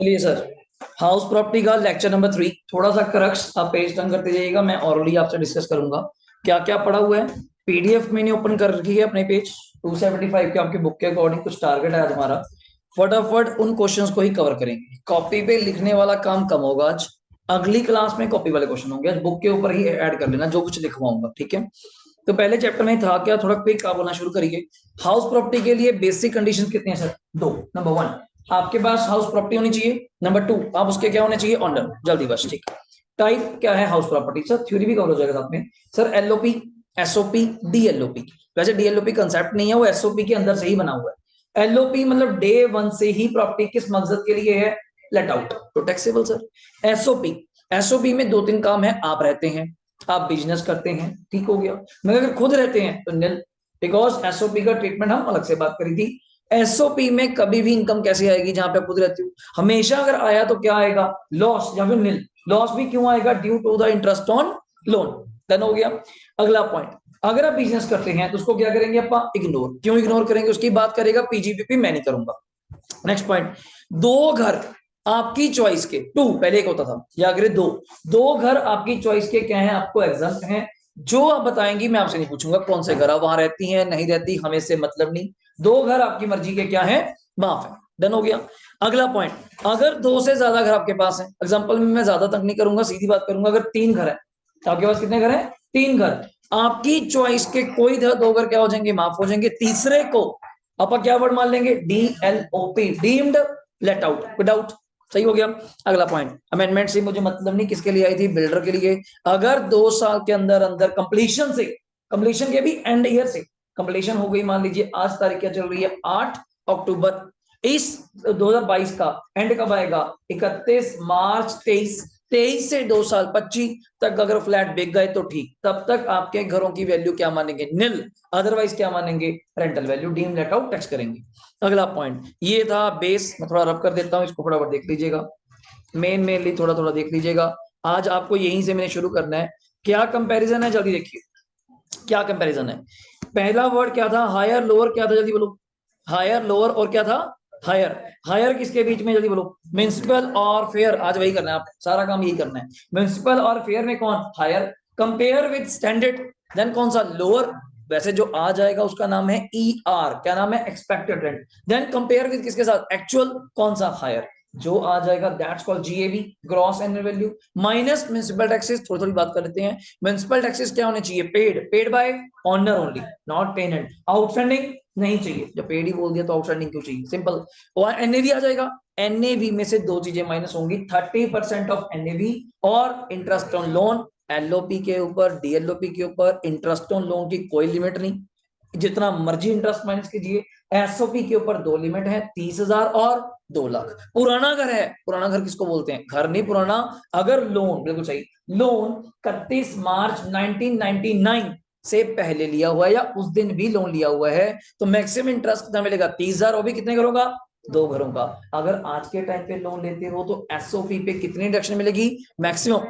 चलिए sir, house property का lecture number 3, थोड़ा सा करक्स आप पेज टर्न करते जाइएगा, मैं ऑलरेडी आपसे डिस्कस करूंगा क्या क्या पढ़ा हुआ है। पीडीएफ मैंने ओपन कर रखी है अपने पेज 275 के, आपके बुक के अकॉर्डिंग कुछ टारगेट है आज हमारा। फटाफट उन क्वेश्चंस को ही कवर करेंगे, कॉपी पे लिखने वाला काम कम होगा आज। अगली क्लास में कॉपी वाले क्वेश्चन होंगे, आज बुक के ऊपर ही ऐड कर लेना जो कुछ लिखवाऊंगा, ठीक है। तो पहले चैप्टर में था क्या, थोड़ा क्विक आप बोलना शुरू करिए। हाउस प्रॉपर्टी के लिए बेसिक कंडीशंस कितने हैं सर? दो। नंबर 1, आपके पास हाउस प्रॉपर्टी होनी चाहिए। नंबर 2, आप उसके क्या होने चाहिए? ऑनर। जल्दी बस, ठीक। टाइप क्या है हाउस प्रॉपर्टी? सर थ्योरी भी कवर हो जाएगा साथ में। Sir LOP, SOP, DLOP. वैसे डीएलओपी कंसेप्ट नहीं है, वो एसओपी के अंदर से ही बना हुआ है। एलओपी मतलब डे वन से ही प्रॉपर्टी किस मकसद के लिए है? लेट आउट, तो टैक्सेबल सर। एसओपी, एसओपी में दो तीन काम है, आप रहते हैं, आप बिजनेस करते हैं, ठीक हो गया। मगर अगर खुद रहते हैं तो निल, बिकॉज एसओपी का ट्रीटमेंट हम अलग से बात करी थी। एसओपी में कभी भी इनकम कैसे आएगी जहां पे खुद रहती हूँ? हमेशा अगर आया तो क्या आएगा? लॉस या फिर निल। लॉस भी क्यों आएगा? Due to the interest on loan. Done हो गया। अगला पॉइंट, अगर आप बिजनेस करते हैं तो उसको क्या करेंगे आप? इग्नोर। क्यों इग्नोर करेंगे? उसकी बात करेगा पीजीपीपी, मैं नहीं करूंगा। नेक्स्ट पॉइंट, दो घर आपकी चॉइस के, टू पहले एक होता था, या अगर दो, दो घर आपकी चॉइस के क्या है? आपको एग्जाम्प्ट हैं। जो आप बताएंगी मैं आपसे नहीं पूछूंगा कौन से घर आप वहां रहती हैं नहीं रहती, हमें से मतलब नहीं। दो घर आपकी मर्जी के क्या है? माफ है। डन हो गया। अगला पॉइंट, अगर दो से ज्यादा घर आपके पास है, एग्जाम्पल में मैं ज्यादा तक नहीं करूंगा, सीधी बात करूंगा, अगर तीन घर है आपके पास, कितने घर है? तीन घर। आपकी चॉइस के कोई दो घर क्या हो जाएंगे? माफ हो जाएंगे। तीसरे को अपन क्या वर्ड मान लेंगे? डीएलओपी, डीम्ड लेट आउट, विदाउट। सही हो गया। अगला पॉइंट, अमेंडमेंट से मुझे मतलब नहीं, किसके लिए आई थी? बिल्डर के लिए। अगर 2 साल के अंदर अंदर कंप्लीशन से, कंप्लीशन के भी एंड ईयर से कंप्लीशन हो गई, मान लीजिए आज तारीख क्या चल रही है? 8 अक्टूबर। इस 2022 का एंड कब आएगा? 31 मार्च 23। 23 से 2 साल 25 तक अगर फ्लैट बिक गए तो ठीक, तब तक आपके घरों की वैल्यू क्या मानेंगे? निल। अदरवाइज क्या मानेंगे? Rental value, deem let out, tax करेंगे। अगला पॉइंट ये था बेस, मैं थोड़ा रब कर देता हूं, इसको फटाफट देख लीजिएगा। मेनली थोड़ा थोड़ा देख लीजिएगा। आज आपको यहीं से मैंने शुरू करना है। क्या कंपैरिजन है? जल्दी देखिए क्या कंपैरिजन है। पहला वर्ड क्या था? Higher lower. क्या था? जल्दी बोलो। हायर लोअर, और क्या था? हायर। हायर किसके बीच में? जल्दी बोलो। म्युनिसिपल और फेयर। आज वही करना है, आप सारा काम यही करना है। म्युनिसिपल और फेयर में कौन? Higher. Compare with standard, then कौन सा? लोअर। वैसे जो आ जाएगा उसका नाम है ई आर, क्या नाम है? Expected rent. Then compare with किसके साथ? एक्चुअल। कौन सा? हायर। जो आ जाएगा that's called GAV, gross annual value, minus municipal taxes. थोड़ी थोड़ी बात कर लेते हैं। म्युनिसिपल टैक्सेस क्या होने चाहिए? Paid, paid by honour only, not payment. Outstanding नहीं चाहिए, जब पेड ही बोल दिया तो आउटस्टैंडिंग क्यों चाहिए? सिंपल। और एनएवी आ जाएगा। एनएवी में से दो चीजें माइनस होंगी, 30% ऑफ एनएवी और इंटरेस्ट ऑन लोन। एलओपी के ऊपर, डीएलओपी के ऊपर इंटरेस्ट ऑन लोन की कोई लिमिट नहीं, जितना मर्जी इंटरेस्ट माइनस कीजिए। एसओपी के ऊपर दो लिमिट है, 30,000 और 2 लाख। पुराना घर है, पुराना घर किसको बोलते हैं? घर नहीं पुराना, अगर लोन, बिल्कुल सही, लोन 31 मार्च 1999 से पहले लिया हुआ है या उस दिन भी लोन लिया हुआ है, तो मैक्सिमम इंटरेस्ट कितना मिलेगा? 30,000। वो भी कितने घरों का? 2 घरों का। अगर आज के टाइम पे लोन लेते हो तो एसओपी पे कितनी डिडक्शन मिलेगी? मैक्सिमम,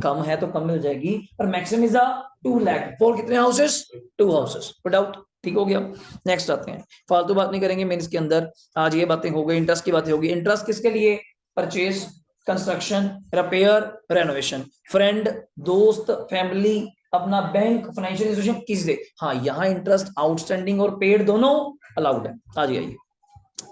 कम है तो कम मिल जाएगी, पर मैक्सिमम इज 2 लाख फॉर कितने हाउसेस? 2 houses, without. ठीक हो गया। नेक्स्ट आते हैं, फालतू बात नहीं करेंगे मेन इसके अंदर। आज ये बातें हो गई, इंटरेस्ट की बातें होगी। इंटरेस्ट किसके लिए? Purchase, construction, repair, renovation. Friend, दोस्त, फैमिली, अपना बैंक, फाइनेंशियल इंस्टीट्यूशन, किससे? हाँ, यहाँ इंटरेस्ट आउटस्टैंडिंग और पेड दोनों अलाउड है। आ जाइए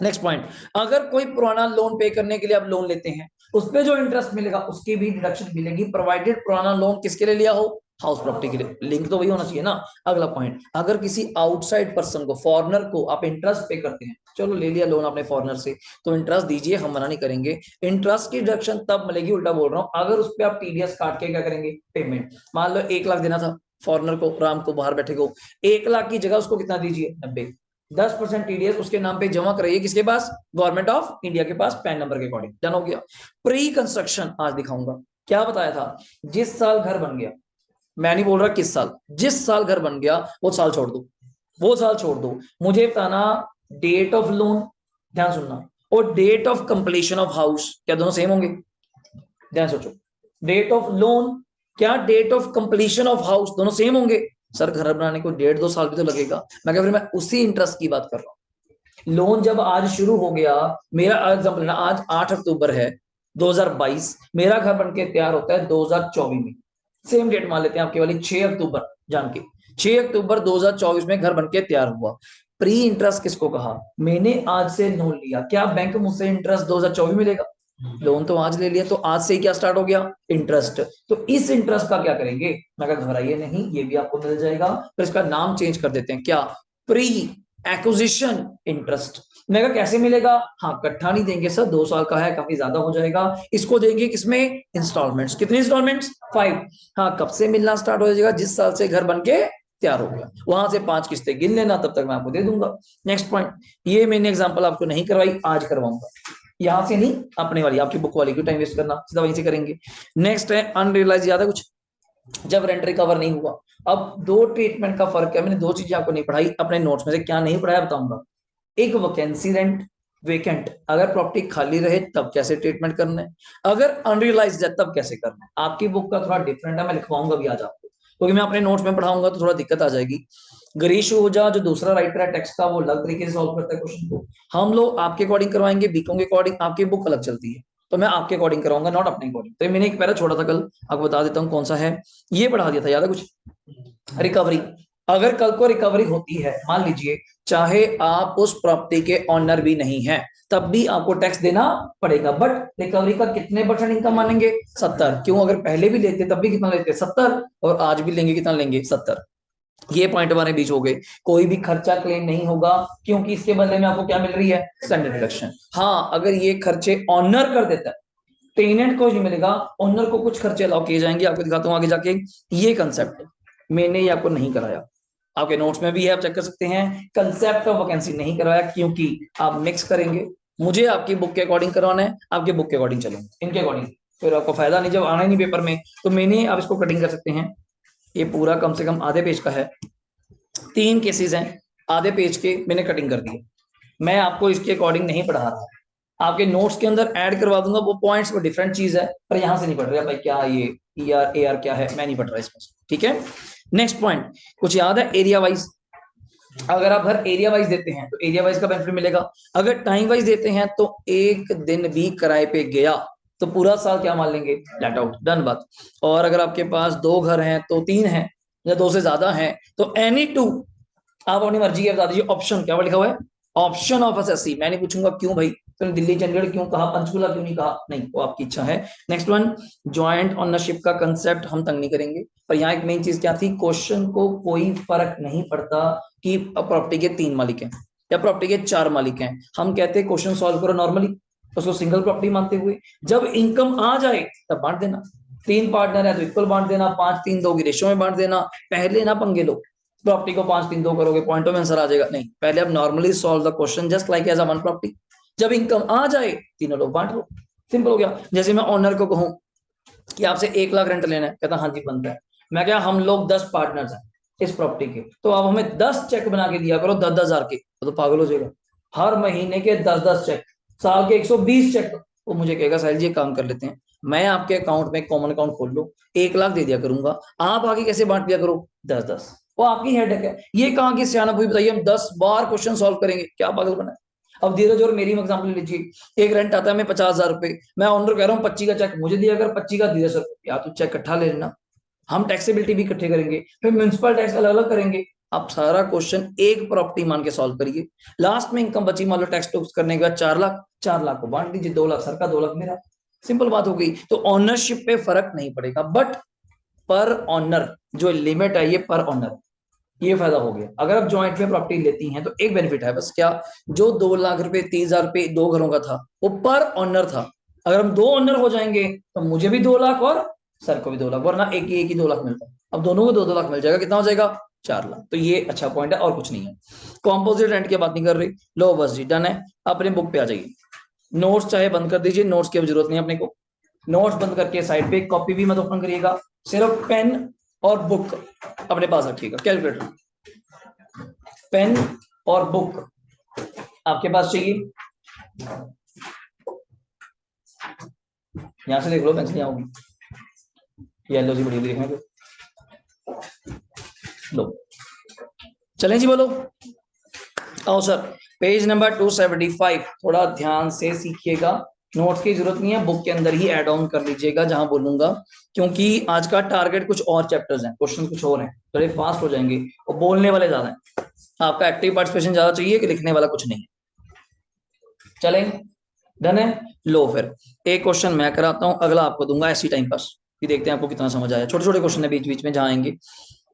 नेक्स्ट पॉइंट, अगर कोई पुराना लोन पे करने के लिए आप लोन लेते हैं, उस पे जो इंटरेस्ट मिलेगा उसकी भी डिडक्शन मिलेगी, प्रोवाइडेड पुराना लोन किसके लिए लिया हो? हाउस प्रॉपर्टी के लिए। लिंक तो वही होना चाहिए ना। अगला पॉइंट, अगर किसी आउटसाइड पर्सन को, फॉरनर को आप इंटरेस्ट पे करते हैं, चलो ले लिया लोन आपने फॉरनर से, तो इंटरेस्ट दीजिए, हम मना नहीं करेंगे। इंटरेस्ट की डिडक्शन तब मिलेगी, उल्टा बोल रहा हूं, अगर उस पर आप टीडीएस काट के क्या करेंगे? पेमेंट। मान लो 1 लाख देना था फॉरनर को, राम को, बाहर बैठे को, 1 लाख की जगह उसको कितना दीजिए? 90। 10% टीडीएस उसके नाम पे जमा कराइए, किसके पास? गवर्नमेंट ऑफ इंडिया के पास, पैन नंबर के अकॉर्डिंग। डन हो गया। प्री कंस्ट्रक्शन आज दिखाऊंगा। क्या बताया था? जिस साल घर बन गया, मैं नहीं बोल रहा किस साल, जिस साल घर बन गया वो साल छोड़ दो, वो साल छोड़ दो। मुझे बताना डेट ऑफ लोन, ध्यान सुनना, और date of completion of house, क्या दोनों सेम होंगे? ध्यान सोचो। डेट ऑफ लोन क्या date of completion of house दोनों सेम होंगे? सर घर बनाने को 1.5-2 साल भी तो लगेगा। मैं क्या, फिर मैं उसी इंटरेस्ट की बात कर रहा हूं। लोन जब आज शुरू हो गया, मेरा एग्जाम्पल ना, आज 8 अक्टूबर है 2022, मेरा घर बनके तैयार होता है 2024 में। सेम डेट मान लेते हैं आपके वाली 6 अक्टूबर, जान के 6 अक्टूबर 2024 में घर बनके तैयार हुआ। प्री इंटरेस्ट किसको कहा? मैंने आज से लोन लिया, क्या बैंक मुझसे इंटरेस्ट 2024 में लेगा? लोन तो आज ले लिया, तो आज से ही क्या स्टार्ट हो गया? इंटरेस्ट। तो इस इंटरेस्ट का क्या करेंगे? मैं कहा घबराइए नहीं, ये भी आपको मिल जाएगा, पर इसका नाम चेंज कर देते हैं, क्या? Pre acquisition interest. मैं कहा कैसे मिलेगा? हाँ, इकट्ठा नहीं देंगे सर, 2 साल का है, काफी ज्यादा हो जाएगा। इसको देंगे किसमें? इंस्टॉलमेंट्स। कितनी इंस्टॉलमेंट्स? 5। हाँ, कब से मिलना स्टार्ट हो जाएगा? जिस साल से घर बन के तैयार हो गया, वहां से 5 किस्तें गिन लेना, तब तक मैं आपको दे दूंगा। नेक्स्ट पॉइंट, ये मैंने एग्जांपल आपको नहीं करवाई, आज करवाऊंगा। यहां से नहीं, अपने वाली आपकी बुक वाली, क्यों टाइम वेस्ट करना, सीधा वहीं से करेंगे। नेक्स्ट है अनरियलाइज, याद है कुछ? जब रेंट रिकवर नहीं हुआ। अब दो ट्रीटमेंट का फर्क है, मैंने दो चीजें आपको नहीं पढ़ाई अपने नोट्स में से, क्या नहीं पढ़ाया बताऊंगा। एक वैकेंसी रेंट, वेकेंट, अगर प्रॉपर्टी खाली रहे तब कैसे ट्रीटमेंट करना है, अगर अनरियलाइज्ड है तब कैसे करना है। आपकी बुक का थोड़ा डिफरेंट है, मैं लिखवाऊंगा भी आज आपको, क्योंकि मैं अपने नोट्स में पढ़ाऊंगा तो थोड़ा दिक्कत आ जाएगी। गिरीश ओझा जो दूसरा राइटर है टेक्स्ट का, वो अलग तरीके से सॉल्व करता है क्वेश्चन को, हम लोग आपके अकॉर्डिंग करवाएंगे, बीकॉम के अकॉर्डिंग, आपकी बुक अलग चलती है, तो मैं आपके अकॉर्डिंग कराऊंगा, नॉट अपने अकॉर्डिंग। तो मैंने एक पैरा छोड़ा था कल, आपको बता देता हूँ कौन सा है। ये पढ़ा दिया था, याद है कुछ? रिकवरी, अगर कल को रिकवरी होती है, मान लीजिए चाहे आप उस प्रॉपर्टी के ऑनर भी नहीं है, तब भी आपको टैक्स देना पड़ेगा, बट रिकवरी का कितने परसेंट इनकम मानेंगे? 70। क्यों? अगर पहले भी लेते तब भी कितना लेते? 70, और आज भी लेंगे कितना लेंगे? 70। ये पॉइंट हमारे बीच हो गए। कोई भी खर्चा क्लेम नहीं होगा, क्योंकि इसके बदले में आपको क्या मिल रही है? Standard deduction. हाँ, अगर ये खर्चे ऑनर कर देता है, टेनेंट को नहीं मिलेगा, ओनर को कुछ खर्चे अलाउ किए जाएंगे, आपको दिखाता हूँ आगे जाके। ये कंसेप्ट मैंने ये आपको नहीं कराया, आपके नोट्स में भी है, आप चेक कर सकते हैं। कंसेप्ट ऑफ वैकेंसी नहीं कराया, क्योंकि आप मिक्स करेंगे, मुझे आपकी बुक के अकॉर्डिंग करवाना है, आपके बुक के अकॉर्डिंग चलेंगे, इनके अकॉर्डिंग फिर आपको फायदा नहीं, जब आना ही नहीं पेपर में। तो मैंने, आप इसको कटिंग कर सकते हैं, ये पूरा कम से कम आधे पेज का है, 3 केसेस हैं, आधे पेज के मैंने कटिंग कर दिए। मैं आपको इसके अकॉर्डिंग नहीं पढ़ा रहा, आपके नोट्स के अंदर ऐड करवा दूंगा, वो पॉइंट्स वो डिफरेंट चीज है, पर यहां से नहीं पढ़ रहा भाई, क्या ये ई आर ए आर क्या है, मैं नहीं पढ़ रहा इसमें, ठीक है। नेक्स्ट पॉइंट, कुछ याद है? एरिया वाइज, अगर आप हर एरिया वाइज देते हैं तो एरिया वाइज का बेनिफिट मिलेगा। अगर टाइम वाइज देते हैं तो एक दिन भी किराए पे गया तो पूरा साल क्या मान लेंगे? लेट आउट, डन बात। और अगर आपके पास 2 घर हैं तो 3 हैं, या 2 से ज्यादा हैं तो एनी टू, आप अपनी मर्जी के बता दीजिए। ऑप्शन क्या लिखा हुआ है? Option of SSC. मैं नहीं पूछूंगा क्यों भाई, तुमने दिल्ली चंडीगढ़ क्यों कहा, पंचकुला क्यों नहीं कहा, नहीं, वो आपकी इच्छा है। नेक्स्ट वन, ज्वाइंट ओनरशिप का कंसेप्ट हम तंग नहीं करेंगे, पर यहाँ एक मेन चीज क्या थी, क्वेश्चन को कोई फर्क नहीं पड़ता कि प्रॉपर्टी के 3 मालिक हैं या प्रॉपर्टी के 4 मालिक हैं, हम कहते हैं क्वेश्चन सॉल्व करो नॉर्मली, उसको सिंगल प्रॉपर्टी मानते हुए, जब इनकम आ जाए तब बांट देना। 3 पार्टनर है तो इक्वल बांट देना, 5-3-2 की रेशो में बांट देना। पहले ना पंगे लो, प्रॉपर्टी को 5-3-2 करोगे, पॉइंटों में आंसर आ जाएगा, नहीं, पहले आप normally solve the question just like as a one property. जब इनकम आ जाए तीनों लोग बांट लो, सिंपल हो गया। जैसे मैं ओनर को कहूं कि आपसे 1 लाख रेंट लेना है, कहता हाँ जी बनता है, मैं क्या, हम लोग 10 पार्टनर्स हैं इस प्रॉपर्टी के, तो आप हमें 10 चेक बना के दिया करो 10,000 के, तो पागल हो जाएगा। हर महीने के 10-10 चेक, साल के 120 चेक। वो मुझे कहेगा साहिल जी काम कर लेते हैं, मैं आपके अकाउंट में कॉमन अकाउंट खोल लो, 1 लाख दे दिया करूंगा, आप आगे कैसे बांट दिया करो 10-10, वो आपकी हेडेक है। ये कहाँ की सियानत हुई बताइए, हम 10 बार क्वेश्चन सॉल्व करेंगे, क्या पागल बना है। अब धीरज और मेरी एग्जाम्पल लीजिए, एक रेंट आता है मैं 50,000 रुपए, मैं ऑनर कह रहा हूँ 25 का चेक मुझे दिया, अगर 25 का धीरज सर, या तो चेक इकट्ठा ले लेना, हम टैक्सेबिलिटी भी इकट्ठे करेंगे, फिर म्यूनसिपल टैक्स अलग अलग करेंगे। आप सारा क्वेश्चन एक प्रॉपर्टी मान के सॉल्व करिए, लास्ट में इनकम बची मान लो टैक्स टूक्स करने के बाद 4 लाख, 4 लाख को बांट दीजिए, 2 लाख सर का, 2 लाख मेरा, सिंपल बात हो गई। तो ऑनरशिप पे फर्क नहीं पड़ेगा, बट पर ऑनर जो लिमिट है ये पर ऑनर, ये फायदा हो गया। अगर आप ज्वाइंट में प्रॉपर्टी लेती हैं तो एक बेनिफिट है बस, क्या, जो 2 लाख रुपए 30,000 रुपए 2 घरों का था वो पर ऑनर था, अगर हम 2 ऑनर हो जाएंगे तो मुझे भी 2 लाख और सर को भी 2 लाख, वरना एक ही 2 लाख मिलता, अब दोनों को 2-2 लाख मिल जाएगा, कितना हो जाएगा? 4 लाख। तो ये अच्छा पॉइंट है, और कुछ नहीं है। कॉम्पोजिट रेंट की बात नहीं कर रही, लो बस जी डन है, अपने बुक पे आ जाइए। नोट्स चाहे बंद कर दीजिए, नोट्स की अब जरूरत नहीं अपने को, नोट्स बंद करके साइड पे, कॉपी भी मत ओपन करिएगा, सिर्फ पेन और बुक अपने पास रखिएगा, कैलकुलेटर, पेन और बुक आपके पास चाहिए। यहां से देख लो, पेंसिल यहाँ होगी, येलो जी बड़ी देखने को, लो चलें जी, बोलो आओ सर। पेज नंबर 275 थोड़ा ध्यान से सीखिएगा, नोट्स की जरूरत नहीं है, बुक के अंदर ही ऐड ऑन कर लीजिएगा जहां बोलूंगा, क्योंकि आज का टारगेट कुछ और चैप्टर्स हैं, क्वेश्चन कुछ और हैं, थोड़े फास्ट हो जाएंगे और बोलने वाले ज्यादा हैं। आपका एक्टिव पार्टिसिपेशन ज्यादा चाहिए कि लिखने वाला कुछ नहीं है। चलें, डन है। लो फिर एक क्वेश्चन मैं कराता हूं, अगला आपको दूंगा ऐसी टाइम पास कि देखते हैं आपको कितना समझ आया। छोटे छोटे क्वेश्चन है बीच बीच में जहां आएंगे।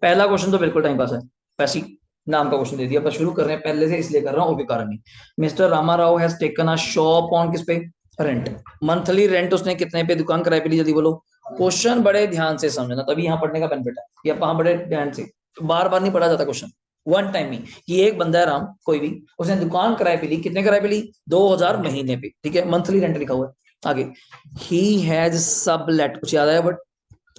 पहला क्वेश्चन तो बिल्कुल टाइम पास है, पैसी नाम का क्वेश्चन दे दिया, पर शुरू कर रहे हैं पहले से इसलिए कर रहा हूँ, और भी कारण नहीं। Mister Rama Rao has taken a shop on किस पे, रेंट। मंथली रेंट उसने कितने पे दुकान किराए पे ली, जल्दी बोलो। क्वेश्चन बड़े ध्यान से समझना, तभी यहाँ पढ़ने का बेनिफिट है, या वहां बड़े ध्यान से, बार बार नहीं पढ़ा जाता क्वेश्चन, वन टाइम ही। कि एक बंदा है राम कोई भी, उसने दुकान किराए पे ली, कितने किराए पे ली, 2000 महीने पे, ठीक है, मंथली रेंट लिखा हुआ है। आगे ही हैज सबलेट, कुछ याद आया, बट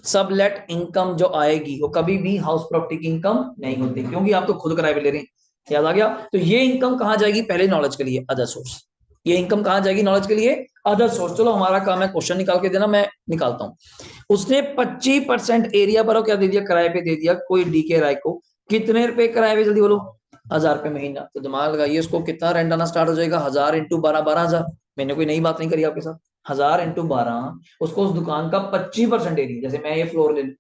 सबलेट इनकम जो आएगी वो कभी भी हाउस प्रॉपर्टी की इनकम नहीं होती, क्योंकि आप तो खुद किराए पे ले रहे हैं। याद आ गया। तो ये इनकम कहां जाएगी, पहले नॉलेज के लिए अदर सोर्स। ये इनकम कहां जाएगी, नॉलेज के लिए अदर सोर्स। चलो हमारा काम है क्वेश्चन निकाल के देना, मैं निकालता हूं। उसने 25% एरिया पर क्या दे दिया, किराए पे दे दिया, कोई डीके राय को। कितने रुपए किराए पे, जल्दी बोलो। 1000 रुपए महीना। तो दिमाग लगाइए, उसको कितना रेंट आना स्टार्ट हो जाएगा, 1000 इंटू 12, 12,000। मैंने कोई नई बात नहीं करी आपके साथ। 1000 इंटू 12, उसको उस दुकान का 25% एरिया, जैसे मैं ये फ्लोर ले लूं,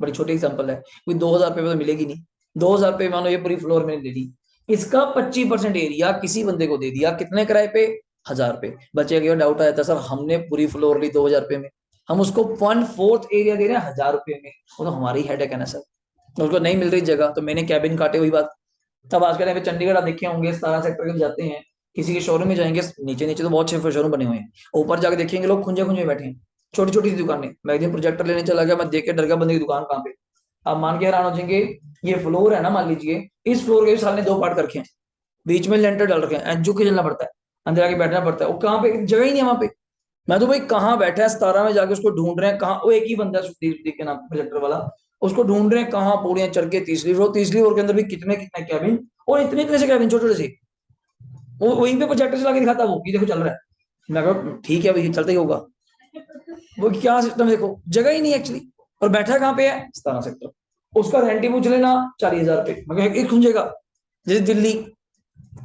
बड़ी छोटी एग्जांपल है, कोई 2000 रुपए में तो मिलेगी नहीं। 2000 रुपए मानो ये पूरी फ्लोर मैंने ले ली, इसका 25% एरिया किसी बंदे को दे दिया, कितने किराए पे, 1000 रुपए। बच्चे का डाउट आया था, सर हमने पूरी फ्लोर ली 2000 रुपए में, हम उसको 1/4 एरिया दे रहे हैं 1000 रुपए में, वो तो हमारी हेडेक है ना सर। उसको नहीं मिल रही जगह तो मैंने कैबिन काटे, वही बात। तब आज के टाइम पे चंडीगढ़ आप देखे होंगे, 17 सेक्टर के जाते हैं, किसी के शोरूम में जाएंगे, नीचे नीचे तो बहुत अच्छे शोरूम बने हुए हैं, ऊपर जाके देखेंगे लोग खुंजे खुंजे बैठे हैं, छोटी छोटी सी दुकानें। मैं एक दिन प्रोजेक्टर लेने चला गया, मैं देख के डर गया, बंदे की दुकान कहाँ पे। आप मान के हैरान हो जाएंगे, ये फ्लोर है ना, मान लीजिए इस फ्लोर के साल ने 2 पार्ट कर रखे हैं, बीच में लेंटर डाल रखे हैं, झुक के चलना पड़ता है, अंदर आके बैठना पड़ता है, वो कहाँ पे, जगह ही नहीं है वहां पे। मैं तो भाई कहाँ बैठा है, 17 में जाके उसको ढूंढ रहे हैं, कहाँ, वो एक ही बंदा है सुखदीप सुखदीप के नाम प्रोजेक्टर वाला, उसको ढूंढ रहे हैं कहाँ, पौड़ियां चढ़ के तीसरी फ्लोर, तीसरी फ्लोर के अंदर भी कितने कितने कैबिन, और इतने इतने से कैबिन, छोटे छोटे से। वो वहीं पे प्रोजेक्टर चला के दिखाता, वो ये देखो चल रहा है। मैं कहा ठीक है भाई, चलता ही होगा। वो क्या सिस्टम देखो, जगह ही नहीं एक्चुअली। और बैठा कहाँ पे है, 17 सेक्टर। उसका रेंट ही पूछ लेना 40,000 रुपए, मगर एक खुंजेगा। जैसे दिल्ली,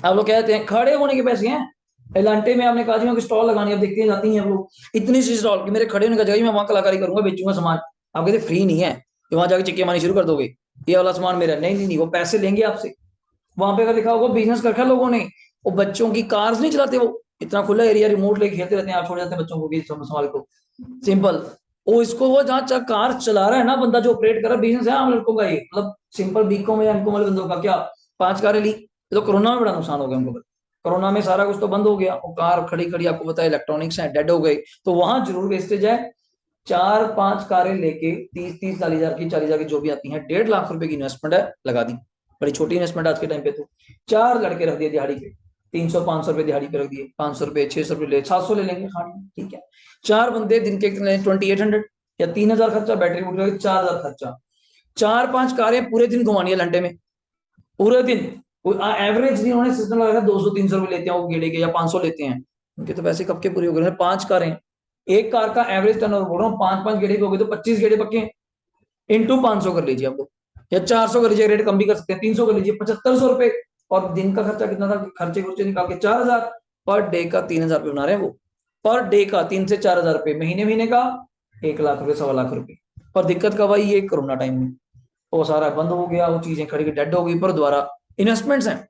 आप लोग कहते हैं खड़े होने के पैसे हैं, एलांटे में आपने कहा जी स्टॉल लगानी, अब देखते हैं जाती हैं आप लोग, इतनी सी स्टॉल कि मेरे खड़े होने का जगह, मैं वहां कलाकारी करूंगा, बेचूंगा सामान। आप कहते फ्री नहीं है, कि वहां जाके चिक्के मारनी शुरू कर दोगे, ये वाला सामान मेरा, नहीं नहीं नहीं, वो पैसे लेंगे आपसे। वहां पे अगर लिखा होगा बिजनेस कर रखा है लोगों ने, वो बच्चों की कार्स नहीं चलाते, वो इतना खुला एरिया, रिमोट लेके खेलते रहते हैं, आप छोड़ जाते हैं बच्चों को भी संभाल को, सिंपल। वो इसको, वो जहाँ कार चला रहा है ना बंदा, जो ऑपरेट कर रहा है, बिजनेस है आम लड़कों का, ये मतलब सिंपल बीकॉम या एमकॉम वाले बंदों का, क्या 5 कारें ली, ये तो कोरोना में बड़ा नुकसान हो गया उनको। कोरोना में सारा कुछ तो बंद हो गया, वो कार खड़ी खड़ी, आपको पता है इलेक्ट्रॉनिक्स है, डेड हो गई, तो वहां जरूर वेस्टेज है। 4-5 कारें लेके 30-40 हजार की, 40 हजार की जो भी आती हैं, 1.5 लाख रुपए की इन्वेस्टमेंट है, लगा दी। बड़ी छोटी इन्वेस्टमेंट आज के टाइम पे तो। 4 लड़के रख दिए दिहाड़ी पे, 300-500 रुपए दिहाड़ी पे रख दिए, 500 रुपए, 600 रुपए ले, 700 ले लेंगे खाने, ठीक है। 4 बंदे दिन के कितने, 2800, या 3,000 खर्चा, बैटरी वूटरी 4,000 खर्चा। 4-5 कारें पूरे दिन घुमानी है लंडे में, पूरे दिन। एवरेज नहीं, उन्होंने सिस्टम लगाया 200-300 रुपए लेते हैं वो गेड़े के, या 500 लेते हैं, उनके तो पैसे कब के पूरे हो गए। 5 कारें, एक कार का एवरेज टर्नओवर बोल रहा हूँ, 5-5 गेड़े के हो गए तो 25 गेड़े पक्के, इंटू 500 कर लीजिए आप लोग, या 400 कर लीजिए, रेट कम भी कर सकते हैं, 300 कर लीजिए, 7500 रुपए। और दिन का खर्चा कितना था, खर्चे खुर्चे निकाल के 4,000, पर डे का 3,000 रुपए बना रहे हैं वो, पर डे का 3 से 4,000 रुपए, महीने महीने का 1 लाख रुपए, 1.25 लाख रुपए। पर दिक्कत कब आई, ये कोरोना टाइम में, वो सारा बंद हो गया, वो चीजें खड़ी डेड हो गई, पर दोबारा इन्वेस्टमेंट्स हैं।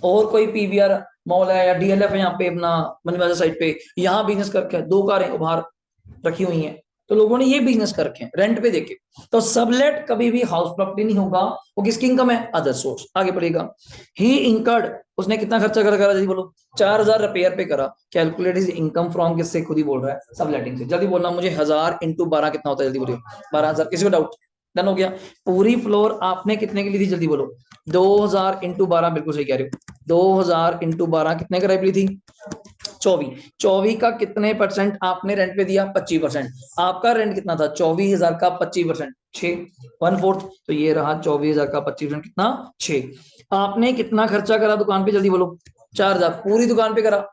और कोई पीवीआर मॉल है या डीएलएफ है यहाँ पे अपना मनीबाजार साइड पे, यहाँ बिजनेस करके 2 कारें उभार रखी हुई हैं, तो लोगों ने ये बिजनेस कर रखे हैं रेंट पे देके। तो सबलेट कभी भी हाउस प्रॉपर्टी नहीं होगा, वो किसकी इनकम है, अदर सोर्स। आगे बढ़ेगा, ही इंकर्ड, उसने कितना खर्चा करा जल्दी बोलो, 4,000 रिपेयर पे करा। कैलकुलेट इज इनकम फ्रॉम, किससे, खुद ही बोल रहा है, सबलेटिंग से। जल्दी बोलना मुझे, 1000 इंटू 12 कितना होता है, जल्दी बोलिए। 12,000, किसी को डाउट, डन हो गया। पूरी फ्लोर आपने कितने की ली थी, जल्दी बोलो। 2,000 इंटू 12, बिल्कुल सही कह रहे हो, 2,000 इंटू 12 कितने की ली थी, 24। 24 का कितने परसेंट आपने रेंट पे दिया, 25%। आपका रेंट कितना था, 24,000 का 25%, 6, 1/4। तो ये रहा 24,000 का 25%, कितना, 6। आपने कितना खर्चा करा दुकान पे, जल्दी बोलो, 4,000 पूरी दुकान पे करा।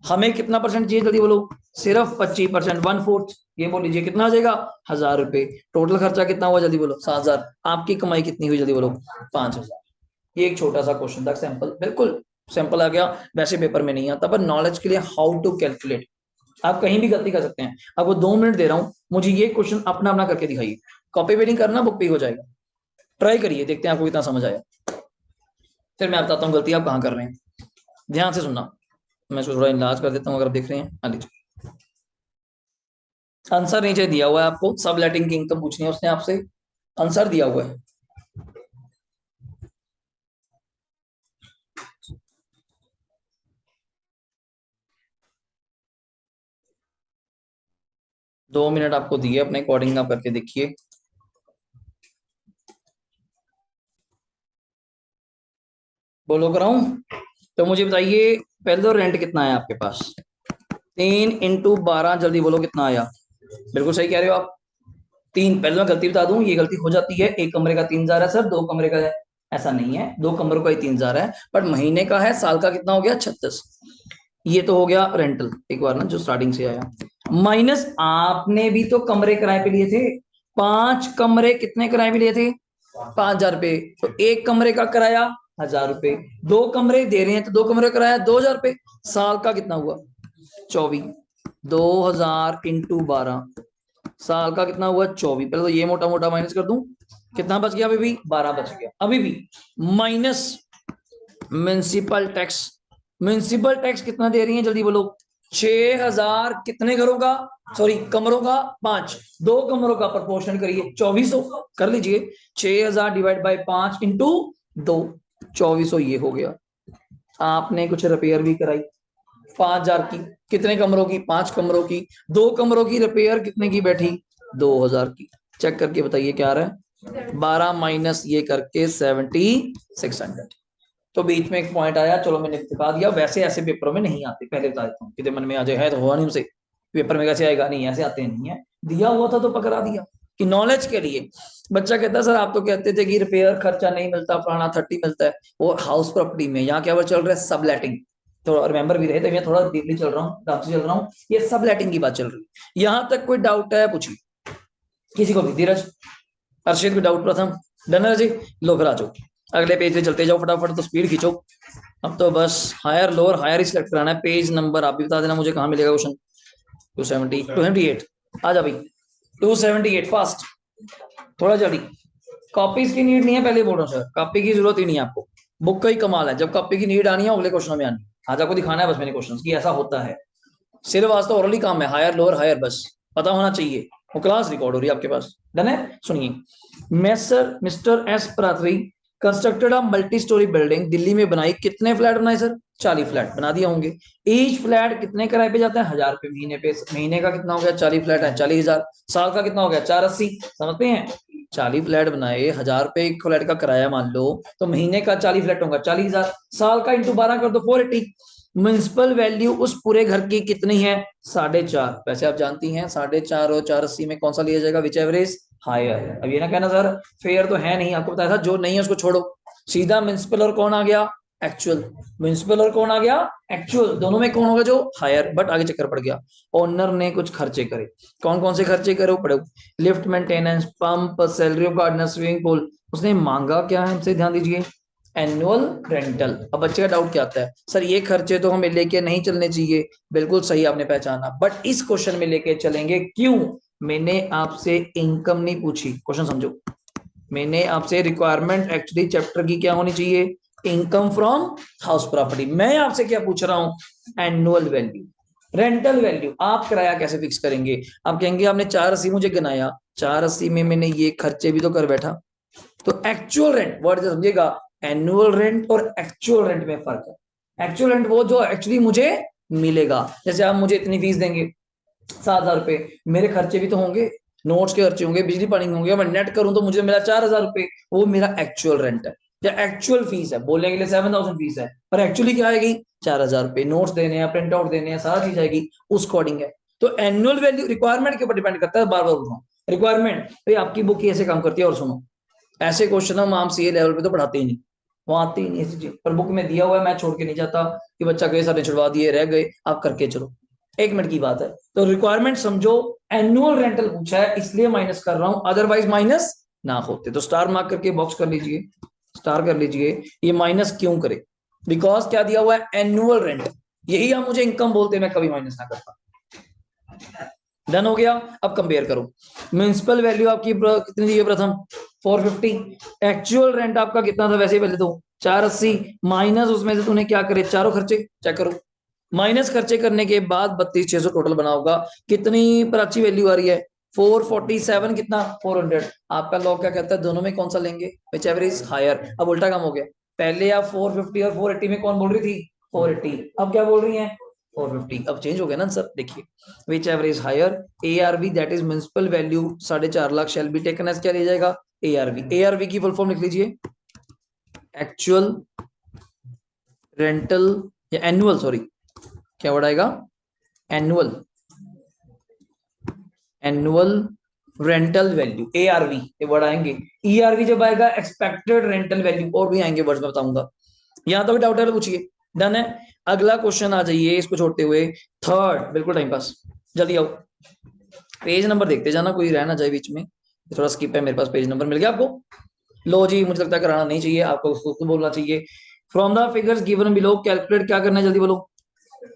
हमें कितना परसेंट चाहिए, जल्दी बोलो, सिर्फ 25%, 1/4। ये बोल लीजिए कितना आ जाएगा, 1,000 रुपए। टोटल खर्चा कितना हुआ, जल्दी बोलो, 7,000। आपकी कमाई कितनी हुई, जल्दी बोलो, 5,000। ये एक छोटा सा क्वेश्चन था, सैंपल, बिल्कुल सैंपल आ गया, वैसे पेपर में नहीं आता। पर नॉलेज के लिए हाउ टू कैलकुलेट, आप कहीं भी गलती कर सकते हैं। आपको 2 मिनट दे रहा हूं, मुझे ये क्वेश्चन अपना अपना करके दिखाइए। कॉपी पे नहीं करना, बुक पे ही हो जाएगा। ट्राई करिए, देखते हैं आपको कितना समझ आया। फिर मैं बताता हूँ गलती आप कहाँ कर रहे हैं। ध्यान से सुनना, मैं इसको थोड़ा इलाज कर देता हूँ अगर आप देख रहे हैं। हाँ लीजिए, आंसर नीचे दिया हुआ है आपको, सब लेटिंग की इनकम पूछनी है उसने आपसे, आंसर दिया हुआ है। दो मिनट आपको दिए, अपने अकॉर्डिंग आप करके देखिए। बोलो कराऊं? तो मुझे बताइए, पहले तो रेंट कितना है आपके पास? 3 × 12, जल्दी बोलो कितना आया। बिल्कुल सही कह रहे हो आप। तीन, पहले मैं गलती बता दूं, ये गलती हो जाती है। एक कमरे का 3,000 है सर, 2 कमरे का है। ऐसा नहीं है, 2 कमरों का ही 3,000 है, बट महीने का है, साल का कितना हो गया? 36। ये तो हो गया रेंटल, एक बार ना जो स्टार्टिंग से आया, माइनस आपने भी तो कमरे किराए पे लिए थे। 5 कमरे कितने किराए पे लिए थे? 5,000 रुपए। तो एक कमरे का किराया 1,000 रुपए, 2 कमरे दे रहे हैं तो 2 कमरे का किराया 2,000 रुपए। साल का कितना हुआ? 24। 2,000 × 12, साल का कितना हुआ? 24। पहले तो ये मोटा मोटा माइनस कर दूं, कितना बच गया? अभी भी 12 बच गया। अभी भी minus municipal tax. Municipal tax कितना दे रही है, जल्दी बोलो। 6,000 कितने घरों का, सॉरी कमरों का? 5। 2 कमरों का प्रपोर्शन करिए, 2400 कर लीजिए। 6,000 डिवाइड बाई 5 इंटू 2, 2400 ये हो गया। आपने कुछ रिपेयर भी कराई 5,000 की, कितने कमरों की? 5 कमरों की। 2 कमरों की रिपेयर कितने की बैठी? 2,000 की। चेक करके बताइए क्या आ रहा है। 12 माइनस ये करके 7,600। तो बीच में एक पॉइंट आया, चलो मैंने दिखा दिया। वैसे ऐसे पेपरों में नहीं आते, पहले बता देता हूँ, कितने मन में आ जाए, है तो हुआ नहीं उसे, पेपर में कैसे आएगा? नहीं, ऐसे आते नहीं है। दिया हुआ था तो पकड़ा दिया। कि नॉलेज के लिए बच्चा कहता है सर आप तो कहते थे कि रिपेयर खर्चा नहीं मिलता, पुराना 30 मिलता है। वो हाउस प्रॉपर्टी में, यहाँ क्या चल रहा है? सब लेटिंग। तो रिमेंबर भी रहे थे, मैं थोड़ा डीपली चल रहा हूँ, डाउट से चल रहा हूँ। ये सब लेटिंग की बात चल रही है। यहाँ तक कोई डाउट है पूछिए, किसी को भी। धीरज, अर्षित को डाउट? प्रथम डन है जी, लो फिर आ जाओ, अगले पेज पे चलते जाओ फटाफट, तो स्पीड खींचो। अब तो बस हायर लोअर हायर ही सिलेक्ट कराना है। पेज नंबर आप भी बता देना मुझे, कहाँ मिलेगा क्वेश्चन? 278। आ जा भाई, 278 फास्ट, थोड़ा जल्दी। कॉपीज की नीड नहीं है, पहले बोल रहा हूँ सर, कॉपी की जरूरत ही नहीं है आपको। बुक का ही कमाल है, जब कॉपी की नीड आनी है अगले क्वेश्चन में आनी। आज आपको दिखाना है बस मैंने क्वेश्चन की ऐसा होता है। सिर्फ आज तो ओरली काम है, हायर लोअर हायर बस पता होना चाहिए। वो क्लास रिकॉर्ड हो रही है आपके पास, डन है? सुनिए, मैसर मिस्टर एस प्राथरी constructed a multi storey building, Delhi में बनाई। कितने फ्लैट बनाए सर? 40 फ्लैट बना दिए होंगे। ईच फ्लैट कितने किराए पे जाता है? 1,000 रुपए महीने पे। महीने का कितना हो गया? 40 फ्लैट है 40,000। साल का कितना हो गया? 480। समझते हैं? 40 फ्लैट बनाए, 1,000 रुपए एक फ्लैट का किराया मान लो, तो महीने का 40 फ्लैट होगा 40,000। साल का इंटू 12 कर दो, 480। म्युनिसिपल वैल्यू उस पूरे घर की कितनी है? 4.5। वैसे आप जानती हैं 4.5 और 480 में कौन सा लिया जाएगा? विच एवरेज हायर। अब ये ना कहना सर फेयर तो है नहीं, आपको बताया था, जो नहीं है उसको छोड़ो। सीधा म्युनिसिपल और कौन आ गया? एक्चुअल। म्युनिसिपल और कौन आ गया? एक्चुअल। दोनों में कौन होगा? जो हायर। बट आगे चक्कर पड़ गया, ओनर ने कुछ खर्चे करे। कौन कौन से खर्चे करे पड़े? Lift maintenance, pump, salary of gardener, swimming pool. उसने मांगा क्या है हमसे? ध्यान दीजिए, एनुअल रेंटल। अब बच्चे का डाउट क्या आता है, सर ये खर्चे तो हमें लेके नहीं चलने चाहिए। बिल्कुल सही आपने पहचाना, बट इस क्वेश्चन में लेके चलेंगे। क्यों? मैंने आपसे इनकम नहीं पूछी, क्वेश्चन समझो। मैंने आपसे रिक्वायरमेंट एक्चुअली चैप्टर की क्या होनी चाहिए? Income from house property. मैं आपसे क्या पूछ रहा हूं? Annual value, rental value. आप किराया कैसे फिक्स करेंगे? आप कहेंगे आपने 480 मुझे गिनाया, 480 में मैंने ये खर्चे भी तो कर बैठा। तो एक्चुअल रेंट वर्ड समझिएगा, एनुअल रेंट और एक्चुअल रेंट में फर्क है। एक्चुअल रेंट वो जो एक्चुअली मुझे मिलेगा। जैसे आप मुझे इतनी फीस देंगे, 7,000 रुपए, मेरे खर्चे भी तो होंगे, नोट्स के खर्चे होंगे, बिजली पानी के होंगे। मैं नेट करूं तो मुझे मिला 4,000 रुपए, वो मेरा एक्चुअल रेंट है या एक्चुअल फीस है। बोलने के लिए 7,000 फीस है, पर एक्चुअली क्या आएगी? 4,000 रुपए। नोट्स देने हैं, प्रिंट आउट देने हैं, सारा चीज आएगी, उस अकॉर्डिंग है। तो एनुअल वैल्यू रिक्वायरमेंट के ऊपर डिपेंड करता है। बार बार बोल रहा हूँ, रिक्वायरमेंट भाई आपकी बुक ही ऐसे काम करती है। और सुनो, ऐसे क्वेश्चन हम आम सीए लेवल पे तो पढ़ाते ही नहीं, वो आते ही नहीं ऐसी चीज। पर बुक में दिया हुआ है, मैं छोड़ के नहीं जाता कि बच्चा कई सारे छुड़वा दिए रह गए, आप करके चलो। 1 मिनट की बात है। तो रिक्वायरमेंट समझो, एनुअल रेंटल पूछा है इसलिए माइनस कर रहा हूं, अदरवाइज माइनस ना होते। तो स्टार मार्क करके बॉक्स कर लीजिए, स्टार कर लीजिए। ये माइनस क्यों करे? बिकॉज क्या दिया हुआ है, एनुअल रेंट, यही आप मुझे इनकम बोलते, मैं कभी माइनस ना करता। डन हो गया। अब कंपेयर करो, म्युनिसिपल वैल्यू आपकी कितनी दी है, प्रथम 450, एक्चुअल रेंट आपका कितना था वैसे पहले तो 480, माइनस उसमें से तूने क्या करे, चारों खर्चे चेक करो, माइनस खर्चे करने के बाद 32,600 टोटल बना होगा। कितनी प्राची वैल्यू आ रही है, 447, कितना 400। आपका लॉ क्या कहता है, दोनों में कौन सा लेंगे, विच एवर इज हायर। अब उल्टा काम हो गया, पहले आप 450 और 480 में कौन बोल रही थी, 480, अब क्या बोल रही है 450। अब चेंज हो गया ना सर, देखिए whichever is higher, ARV that is municipal value 4.5 lakh shall be taken as, क्या ले जाएगा ARV की फुल फॉर्म लिख लीजिए, एक्चुअल रेंटल या एनुअल, सॉरी क्या वर्ड आएगा, annual, annual rental value ARV ये वर्ड आएंगे। ERV जब आएगा एक्सपेक्टेड रेंटल वैल्यू, और भी आएंगे वर्ड्स में बताऊंगा। यहां तो भी डाउट है तो पूछिए। डन है। अगला क्वेश्चन आ जाइए इसको छोड़ते हुए, थर्ड, बिल्कुल टाइम पास, जल्दी आओ। पेज नंबर देखते जाना, कोई रहना जाए बीच में, थोड़ा स्किप है मेरे पास, पेज नंबर मिल गया आपको। लो जी, मुझे लगता है कराना नहीं चाहिए आपको, उसको खुद बोलना चाहिए। From the figures given below calculate, क्या करना है जल्दी बोलो।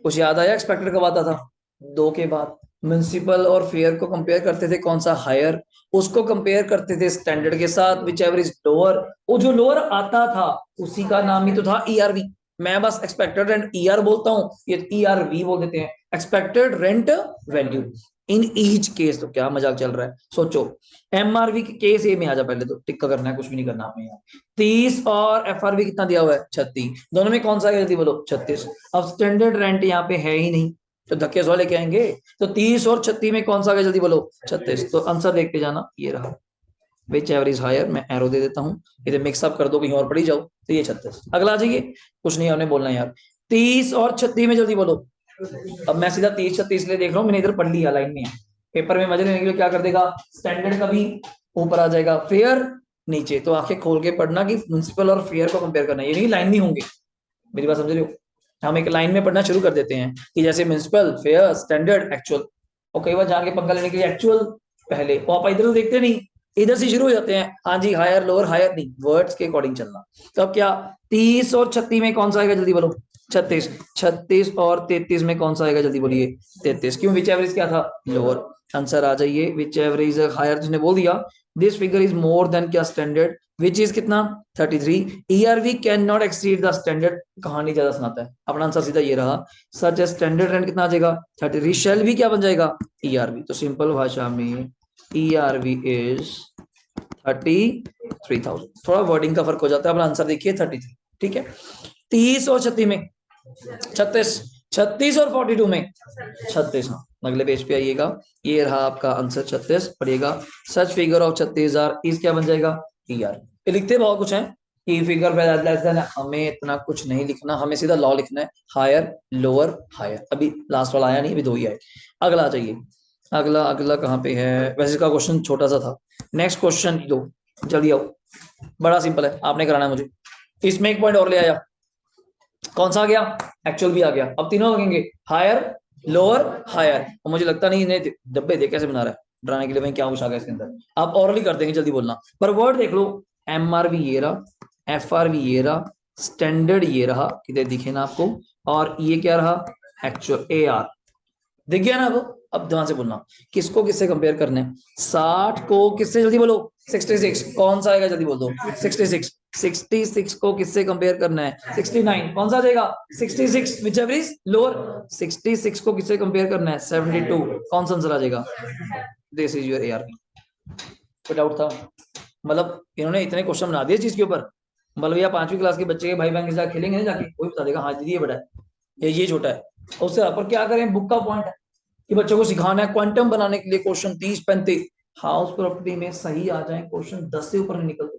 कुछ याद आया, एक्सपेक्टेड कब आता था, दो के बाद। म्युनिसिपल और फेयर को कंपेयर करते थे, कौन सा हायर, उसको कंपेयर करते थे स्टैंडर्ड के साथ, विच एवर इज लोअर, वो जो लोअर आता था उसी का नाम ही तो था ERV। मैं बस एक्सपेक्टेड रेंट ER बोलता हूँ, ये ERV बोल देते हैं, expected rent value in each case. तो क्या मजाक चल रहा है, सोचो। MRV के केस ए में आ जा, पहले तो टिक्का करना है, कुछ भी नहीं करना आपने यहाँ। 30 और FRV कितना दिया हुआ है, 36, दोनों में कौन सा है जल्दी बोलो, 36। अब स्टैंडर्ड रेंट यहाँ पे है ही नहीं, तो धक्के सौ लेके आएंगे, तो 30 और 36 में कौन सा है जल्दी बोलो, 36। तो आंसर देखते जाना, ये रहा, विच एवर इज हायर, मैं एरो दे देता हूँ, इधर मिक्सअप कर दो कहीं और पड़ी जाओ, तो ये 36। अगला आ जाइए, कुछ नहीं हमने बोलना यार, 30 और 36 में जल्दी बोलो। अब मैं सीधा 30 36 ले देख रहा हूँ, मैंने इधर पढ़ लिया, लाइन में है, पेपर में मजे लेने के लिए क्या कर देगा, स्टैंडर्ड का भी ऊपर आ जाएगा, फेयर नीचे, तो आंखें खोल के पढ़ना कि म्युनिसिपल और फेयर को कंपेयर करना, ये नहीं लाइन नहीं होंगे, मेरी बात समझ रहे हो। हम एक लाइन में पढ़ना शुरू कर देते हैं कि जैसे म्युनिसिपल, फेयर, स्टैंडर्ड, एक्चुअल, और कई बार जाके पंगा लेने के लिए एक्चुअल पहले, और आप इधर देखते नहीं, इधर से शुरू हो जाते हैं, हाँ जी हायर लोअर, हायर नहीं, वर्ड्स के अकॉर्डिंग चलना। तो अब क्या, 30 और 36 में कौन सा आएगा जल्दी बोलो, 36, 36 और 33 में कौन सा आएगा जल्दी बोलिए, 33, क्यों, विच एवरेज क्या था, लोअर। आंसर आ जाइए, विच एवरेज हायर, जिसने बोल दिया, this figure is more than क्या, स्टैंडर्ड, विच इज कितना 33, ERV can not exceed the standard, कहानी ज्यादा सुनाता है, अपना आंसर सीधा ये रहा, सच स्टैंडर्ड रेंट कितना आ जाएगा 33, शेल भी क्या बन जाएगा ERV। तो सिंपल भाषा में ERV इज 33,000, थोड़ा वर्डिंग का फर्क हो जाता है, अपना आंसर देखिए 33, ठीक है। 30 और 36 में 36, 36 और 42 में 36, हाँ अगले पेज पे आइएगा, ये रहा आपका आंसर 36, पढ़िएगा, सच फिगर ऑफ 36,000 इस क्या बन जाएगा ER। ये लिखते बहुत कुछ है कि फिगर लेस देन, हमें इतना कुछ नहीं लिखना, हमें सीधा लॉ लिखना है, हायर लोअर हायर, अभी लास्ट वाला आया नहीं, अभी दो ही आए। अगला आ जाइए, अगला अगला कहाँ पे है, वैसे इसका क्वेश्चन छोटा सा था, नेक्स्ट क्वेश्चन दो, जल्दी आओ, बड़ा सिंपल है, आपने कराना है मुझे। इसमें एक पॉइंट और ले आया, कौन सा आ गया, एक्चुअल भी आ गया, अब तीनों लगेंगे, हायर लोअर हायर, और मुझे लगता नहीं इन्हें डब्बे दे कैसे बना रहा है, डराने के लिए भाई क्या कुछ आ गया इसके अंदर, आप ऑरली कर देंगे, जल्दी बोलना, पर वर्ड देख लो, MRV ये रहा, FRV ये रहा, स्टैंडर्ड ये रहा, किधर दिखे ना आपको, और ये क्या रहा, एक्चुअल AR, दिख गया ना वो। अब ध्यान से बोलना, किसको किससे कंपेयर करना है, 60 को किससे, जल्दी बोलो 66, कौन सा आएगा जल्दी बोल दो 66, 66 को किससे कंपेयर करना है 69, कौन सा आ जाएगा 66, विच एवर इज लोअर। 66 को किससे कंपेयर करना है 72, कौन सा आंसर आ जाएगा, दिस इज योर ARV। कोई डाउट था, मतलब इन्होंने इतने क्वेश्चन बना दिए चीज के ऊपर, मतलब या 5वीं क्लास के बच्चे के भाई बहन के साथ खेलेंगे ना जाके, कोई बता देगा हाँ दीदी ये बड़ा है ये छोटा है, उससे पर क्या करें, बुक का पॉइंट है कि बच्चों को सिखाना है क्वांटम बनाने के लिए, क्वेश्चन 30 35 हाउस प्रॉपर्टी में सही आ जाए क्वेश्चन, 10 से ऊपर नहीं निकलते,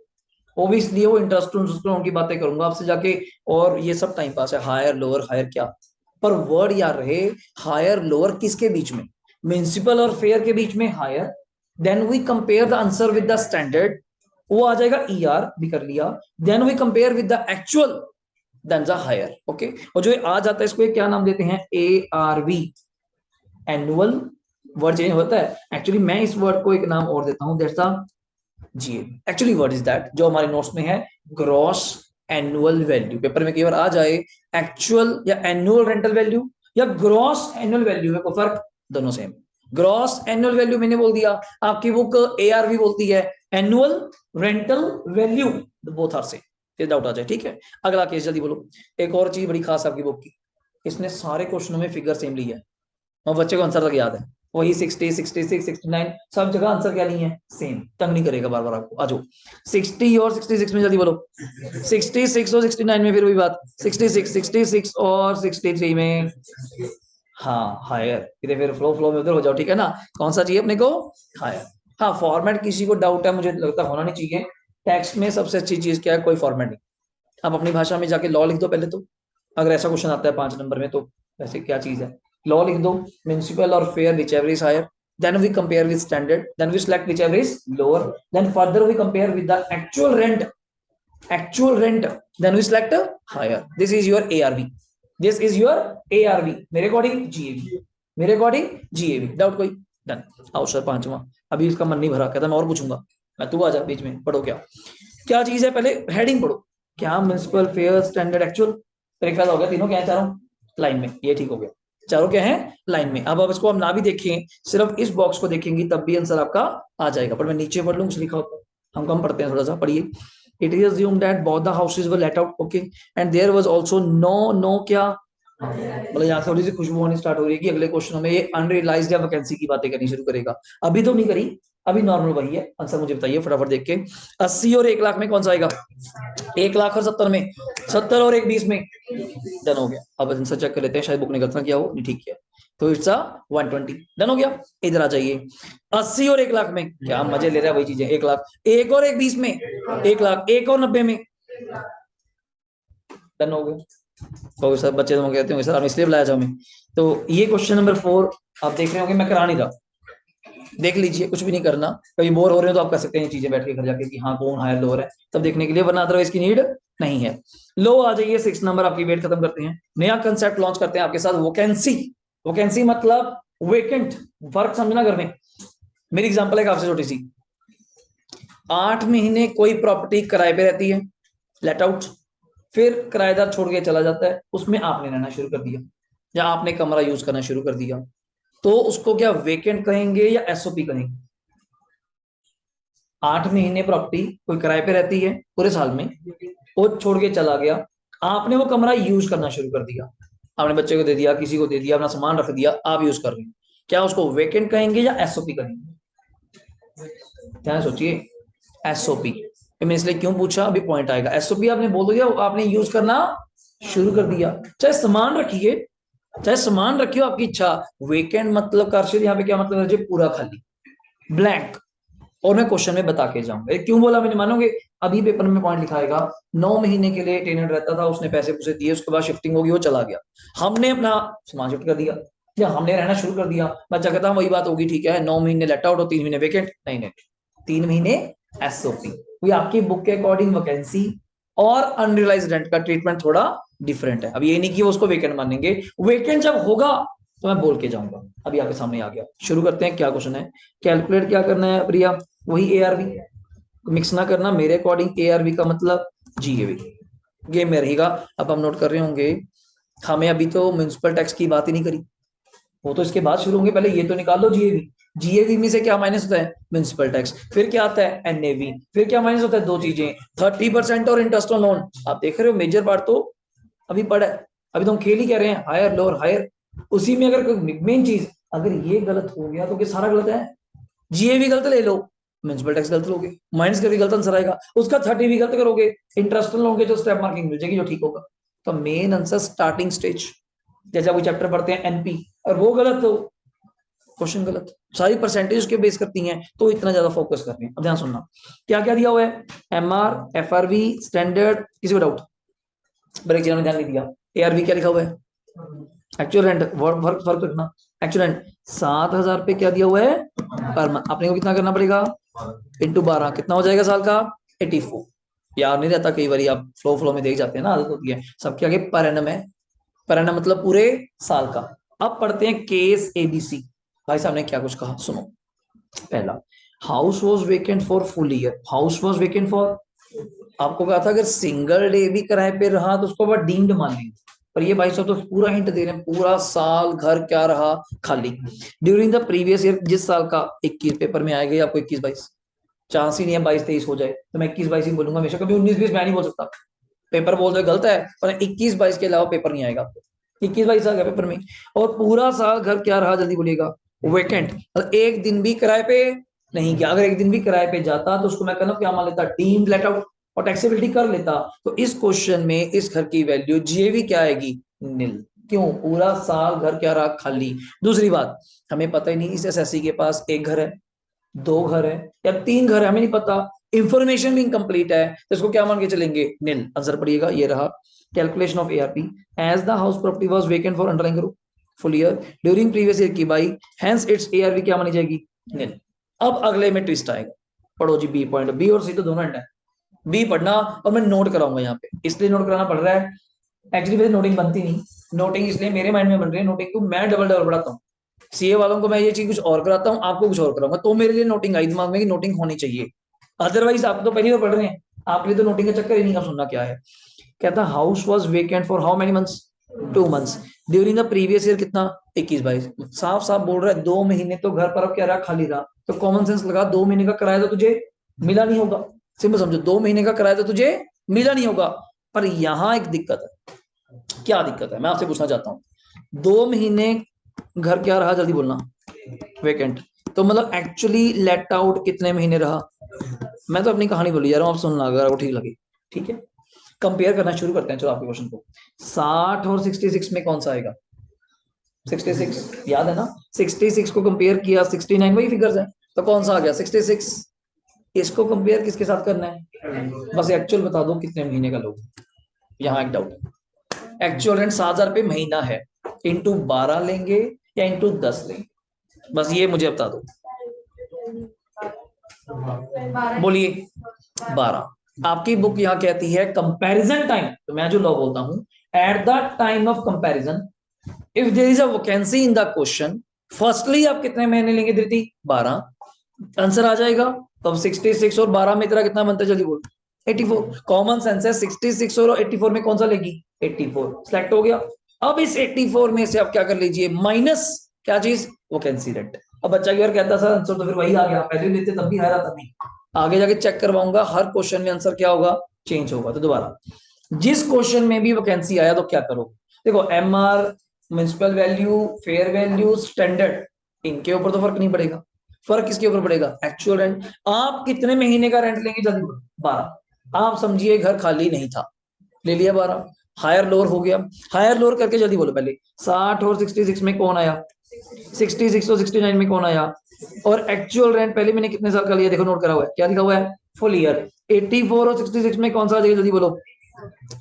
वो भी इसलिए वो इंटरेस्ट उनकी बातें करूंगा आपसे जाके, और ये सब टाइम पास है, हायर लोअर हायर क्या, पर वर्ड याद रहे, हायर लोअर किसके बीच में, म्युनिसिपल और फेयर के बीच में higher, then we compare the answer with the standard, वो आ जाएगा ER भी कर लिया, then we compare with the actual, then the higher, okay. और जो आ जाता है इसको क्या नाम देते हैं, ARV, एनुअल, वर्ड चेंज होता है, एक्चुअली मैं इस वर्ड को एक नाम और देता हूं, that's the GA, actually word is that, जो हमारे नोट्स में है ग्रॉस एनुअल वैल्यू। पेपर में कई बार आ जाए एक्चुअल या एनुअल रेंटल वैल्यू या ग्रॉस एनुअल वैल्यू में कोई फर्क, दोनों सेम। ग्रॉस एनुअल वैल्यू मैंने बोल दिया, आपकी बुक एआरवी बोलती है annual rental value, both are same, ये डाउट आ जाए। ठीक है, अगला केस जल्दी बोलो। एक और चीज बड़ी खास आपकी बुक की, इसने सारे क्वेश्चनों में फिगर सेम लिया है और बच्चे को आंसर तक याद है, वही 60, 66, 69 सब जगह आंसर क्या नहीं है, सेम। तंग नहीं करेगा बार बार आपको। आ जाओ 60 और 66 में जल्दी बोलो। 66 और 69 में फिर वही बात, 66 और 63 में, हाँ हायर। इधर फिर फ्लो फ्लो में उधर हो जाओ, ठीक है ना। कौन सा चाहिए अपने को, हायर। हाँ फॉर्मेट किसी को डाउट है, मुझे लगता होना नहीं चाहिए। टेक्स्ट में सबसे अच्छी चीज क्या है, कोई फॉर्मेट नहीं। आप अपनी भाषा में जाके लॉ लिख दो पहले तो, अगर ऐसा क्वेश्चन आता है 5 नंबर में तो वैसे क्या चीज है, लॉ लिख दो, म्युनिसिपल और fair whichever is higher, then we compare with standard, then we select whichever is lower, then further we compare with the actual rent, then we select higher. This is your ARV, this is your ARV, मेरे according GAV, मेरे according GAV। Doubt कोई, done. आओ sir 5वां, अभी इसका मन नहीं भरा, कहता मैं और पूछूंगा। मैं, तू आ जा बीच में, पढ़ो क्या क्या चीज है, पहले हेडिंग पढ़ो। क्या municipal fair standard actual, breakfast हो गया, तीनों क्या है, चारों लाइन में, ये ठीक हो गया, चारों क्या है लाइन में। अब इसको हम ना भी देखें, सिर्फ इस बॉक्स को देखेंगे तब भी आंसर आपका आ जाएगा। पर मैं नीचे पढ़ लूं, कुछ लिखा होता, हम कम पढ़ते हैं, थोड़ा सा पढ़िए। It is assumed that both the houses were let out, okay, and there was also no क्या, मतलब यहाँ थोड़ी सी खुशबू होनी स्टार्ट हो रही है कि अगले क्वेश्चनों में ये अनरियलाइज्ड या वैकेंसी की बातें करनी शुरू करेगा। अभी तो नहीं करी, अभी नॉर्मल वही है। आंसर मुझे बताइए फटाफट देख के, 80 और 1 लाख में कौन सा आएगा, 1 लाख और 70 में, 70 और 1 20 में, डन हो गया। अब आंसर चेक कर लेते हैं, शायद बुक ने गलत ना किया हो, नहीं ठीक किया, तो इट्स 120, डन हो गया। इधर आ जाइए, 80 और 1 लाख में, क्या मजे ले रहा है, वही चीजें, 1 लाख, 1 और 1 20 में, 1 लाख, 1 और 90 में, डन हो गया। तो सर बच्चे तो कहते होंगे सर हम इसलिए बुलाया हमें। तो ये क्वेश्चन नंबर 4 आप देख रहे होंगे, मैं करा नहीं रहा, देख लीजिए, कुछ भी नहीं करना। कभी बोर हो रहे हो तो आप कर सकते हैं ये चीजें बैठ के घर जाके कि हाँ कौन हायर लोअर है, तब देखने के लिए, वरना अदरवाइज की नीड नहीं है। लो आ जाइए 6 नंबर, आपकी वेट खत्म करते हैं, नया कंसेप्ट लॉन्च करते हैं आपके साथ, वैकेंसी। वैकेंसी मतलब वेकेंट, फर्क समझना घर में। मेरी एग्जांपल है आपसे छोटी सी, 8 महीने कोई प्रॉपर्टी किराए पे रहती है, लेट आउट, फिर किराएदार छोड़ के चला जाता है, उसमें आपने रहना शुरू कर दिया या आपने कमरा यूज करना शुरू कर दिया, तो उसको क्या वेकेंट कहेंगे या एसओपी कहेंगे। 8 महीने प्रॉपर्टी कोई किराए पे रहती है पूरे साल में, वो छोड़ के चला गया, आपने वो कमरा यूज करना शुरू कर दिया, आपने बच्चे को दे दिया, किसी को दे दिया, अपना सामान रख दिया, आप यूज कर रहे हैं, क्या उसको वेकेंट कहेंगे या एसओपी कहेंगे, क्या सोचिए। एसओपी, मैंने इसलिए क्यों पूछा, अभी पॉइंट आएगा। एसओपी आपने बोल दिया, आपने यूज करना शुरू कर दिया, चाहे सामान रखिए, चाहे सामान रखियो, आपकी इच्छा। वेकेंट मतलब कार्शिल, यहाँ पे क्या मतलब है, पूरा खाली, ब्लैंक। और मैं क्वेश्चन में बता के जाऊंगा क्यों बोला, मैंने मानोगे, अभी पेपर में पॉइंट लिखा आएगा, 9 महीने के लिए टेनेंट रहता था, उसने पैसे पूसे दिए, उसके बाद शिफ्टिंग होगी, वो चला गया, हमने अपना सामान शिफ्ट कर दिया या हमने रहना शुरू कर दिया। बच्चा कहता वही बात होगी, ठीक है, 9 महीने लेट आउट और 3 महीने वेकेंट, नहीं नहीं, 3 महीने एसओपी। कोई आपकी बुक के अकॉर्डिंग वैकेंसी और अनरियलाइज्ड रेंट का ट्रीटमेंट थोड़ा डिफरेंट है। अब ये नहीं कि वो उसको वेकेंट मानेंगे, वेकेंट जब होगा तो मैं बोल के जाऊंगा। अभी आपके सामने आ गया, शुरू करते हैं। क्या क्वेश्चन है, कैलकुलेट क्या करना है प्रिया, वही एआरवी, मिक्स ना करना, मेरे अकॉर्डिंग एआरवी का मतलब जीएवी, गेम में रहेगा। अब हम नोट कर रहे होंगे, हमें अभी तो म्युनिसिपल टैक्स की बात ही नहीं करी, वो तो इसके बाद शुरू होंगे, पहले ये तो निकाल लो जीएवी। जीएवी में से क्या माइनस होता है, म्युनिसिपल टैक्स, फिर क्या आता है एनएवी, फिर क्या माइनस होता है, दो चीजें, 30% और इंटरेस्ट ऑन लोन। आप देख रहे हो मेजर पार्ट तो अभी पड़ा है, अभी तो हम खेल ही कह रहे हैं, हायर लोअर हायर, उसी में अगर मेन चीज, अगर ये गलत हो गया तो क्या सारा गलत है। जीए भी गलत ले लो, म्युनिसिपल टैक्स गलत लोगे, माइनस का भी गलत आंसर आएगा, उसका 30 भी गलत करोगे, इंटरेस्ट लोगे जो स्टेप मार्किंग मिल जाएगी जो ठीक होगा। तो मेन आंसर स्टार्टिंग स्टेज, जैसे वो चैप्टर पढ़ते हैं एनपी, और वो गलत हो, क्वेश्चन गलत, सारी परसेंटेज के बेस करती हैं, तो इतना ज्यादा फोकस करते हैं। अब ध्यान सुनना, क्या क्या दिया हुआ है, एमआर, एफआरवी, स्टैंडर्ड, किसी को डाउट, ब्रेक ने ध्यान नहीं दिया, एआरवी क्या लिखा हुआ है, एक्चुअल रेंट, फर्क रखना, एक्चुअल रेंट 7,000 पे क्या दिया हुआ है पर मंथ, अपने को कितना करना पड़ेगा, इंटू 12, कितना हो जाएगा साल का, 84। यार नहीं रहता, कई बार आप फ्लो फ्लो में देख जाते हैं ना, आदत होती है सबके आगे, पर एनम है, पर एनम मतलब पूरे साल का। अब पढ़ते हैं केस एबीसी, भाई साहब ने क्या कुछ कहा सुनो। पहला, house was vacant for full year, house was vacant for आपको कहा था अगर सिंगल डे भी किराए पे रहा तो उसको बाद डीम्ड मान लेंगे, पर ये भाई साहब तो पूरा हिंट दे रहे हैं, पूरा साल घर क्या रहा खाली ड्यूरिंग द प्रीवियस ईयर। जिस साल का 21 पेपर में आएगा आपको 21-22, चांस ही नहीं है 22-23 हो जाए, तो मैं 21-22 ही बोलूंगा हमेशा, कभी 19-20 मैं नहीं बोल सकता। पेपर बोल दो गलत है, पर 21-22 के अलावा पेपर नहीं आएगा आपको। 21-22 आ गया पेपर में। और पूरा साल घर क्या रहा जल्दी बोलिएगा, वेकेंट। और एक दिन भी किराए पे नहीं गया, अगर एक दिन भी किराए पे जाता तो उसको मैं कहना क्या मान लेता, डीम्ड लेट आउट, और टैक्सेबिलिटी कर लेता। तो इस क्वेश्चन में इस घर की वैल्यू जीएवी क्या आएगी, नील। क्यों, पूरा साल घर क्या रहा खाली। दूसरी बात, हमें पता ही नहीं इस एसएससी के पास एक घर है, दो घर है या तीन घर है, हमें नहीं पता, इंफॉर्मेशन भी इनकम्प्लीट है, तो इसको क्या मान के चलेंगे, नील। आंसर पड़िएगा ये रहा। Calculation of ARP, as the house property was vacant for underline करो full year during previous year की बाई, हेंस इट्स एआरपी क्या मानी जाएगी, नील। अब अगले में ट्विस्ट आएगा, पढ़ो जी बी पॉइंट, बी और सी तो दोनों एंड है, बी पढ़ना और मैं नोट कराऊंगा यहाँ पे, इसलिए नोट कराना पड़ रहा है। एक्चुअली मेरी नोटिंग बनती नहीं, नोटिंग इसलिए मेरे माइंड में बन रही है, नोटिंग को मैं डबल डबल पढ़ाता हूँ। सीए वालों को मैं ये चीज कुछ और कराता हूँ, आपको कुछ और कराऊंगा, तो मेरे लिए नोटिंग आई दिमाग में कि नोटिंग होनी चाहिए। अदरवाइज आप तो पहली बार पढ़ रहे हैं, आपके लिए तो नोटिंग का चक्कर ही नहीं, आप सुनना क्या है। कहता house was vacant for how many months, 2 months during the previous year, कितना 21-22। साफ साफ बोल रहा है 2 महीने तो घर पर अब क्या रहा, खाली रहा। तो कॉमन सेंस लगा, 2 महीने का किराया तो तुझे मिला नहीं होगा, सिंपल समझो, 2 महीने का किराया तो तुझे मिला नहीं होगा। पर यहां एक दिक्कत है, क्या दिक्कत है मैं आपसे पूछना चाहता हूँ। 2 महीने घर क्या रहा जल्दी बोलना, वेकेंट। तो मतलब एक्चुअली लेट आउट कितने महीने रहा, मैं तो अपनी कहानी बोली जा रहा हूँ, आप सुनना अगर आपको ठीक लगे। ठीक है, कंपेयर करना शुरू करते हैं, चलो आपके क्वेश्चन को। 60 और 66 में कौन सा आएगा, 66 याद है ना, 66 को कंपेयर किया 69, वही फिगर्स है, तो कौन सा आ गया 66। इसको कंपेयर किसके साथ करना है, बस एक्चुअल बता दो कितने महीने का लोग, यहाँ एक डाउट है। एक्चुअल रेंट 7,000 रुपये महीना है, इंटू 12 लेंगे या इंटू 10 लेंगे, बस ये मुझे बता दो, बोलिए। 12। आपकी बुक यहाँ कहती है कंपैरिजन टाइम, तो मैं जो लॉ बोलता हूं, at the time of comparison if there is a vacancy in the question, firstly आप कितने महीने लेंगे दीदी, 12, आंसर आ जाएगा। तो अब 66 और 12 में तेरा कितना बनता है जल्दी बोल, 84। कॉमन सेंस है, 66 और 84 में कौन सा लेगी, 84, सिलेक्ट हो गया। अब इस 84 में से आप क्या कर लीजिए, माइनस क्या चीज, वैकेंसी रेट। अब बच्चा की बार कहता सर आंसर तो फिर वही आ गया, पहले लेते तब भी आ रहा, तब नहीं, आगे जाके चेक करवाऊंगा, हर क्वेश्चन में आंसर क्या होगा, चेंज होगा। तो दोबारा, जिस क्वेश्चन में भी वैकेंसी आया तो क्या करो, देखो MR, municipal value, fair value, standard, इनके ऊपर तो फर्क नहीं पड़ेगा। फर्क किसके ऊपर पड़ेगा, एक्चुअल रेंट। आप कितने महीने का रेंट लेंगे जल्दी बोलो, 12। आप समझिए घर खाली नहीं था, ले लिया 12, हायर लोअर हो गया। हायर लोअर करके जल्दी बोलो पहले, 60 और 66 में कौन आया, 66 और 69 में कौन आया, और एक्चुअल रेंट पहले मैंने कितने साल का लिया, देखो नोट करा हुआ है, क्या लिखा हुआ है, फुल ईयर। 84 और 66 में कौन सा आ जाएगा जल्दी बोलो,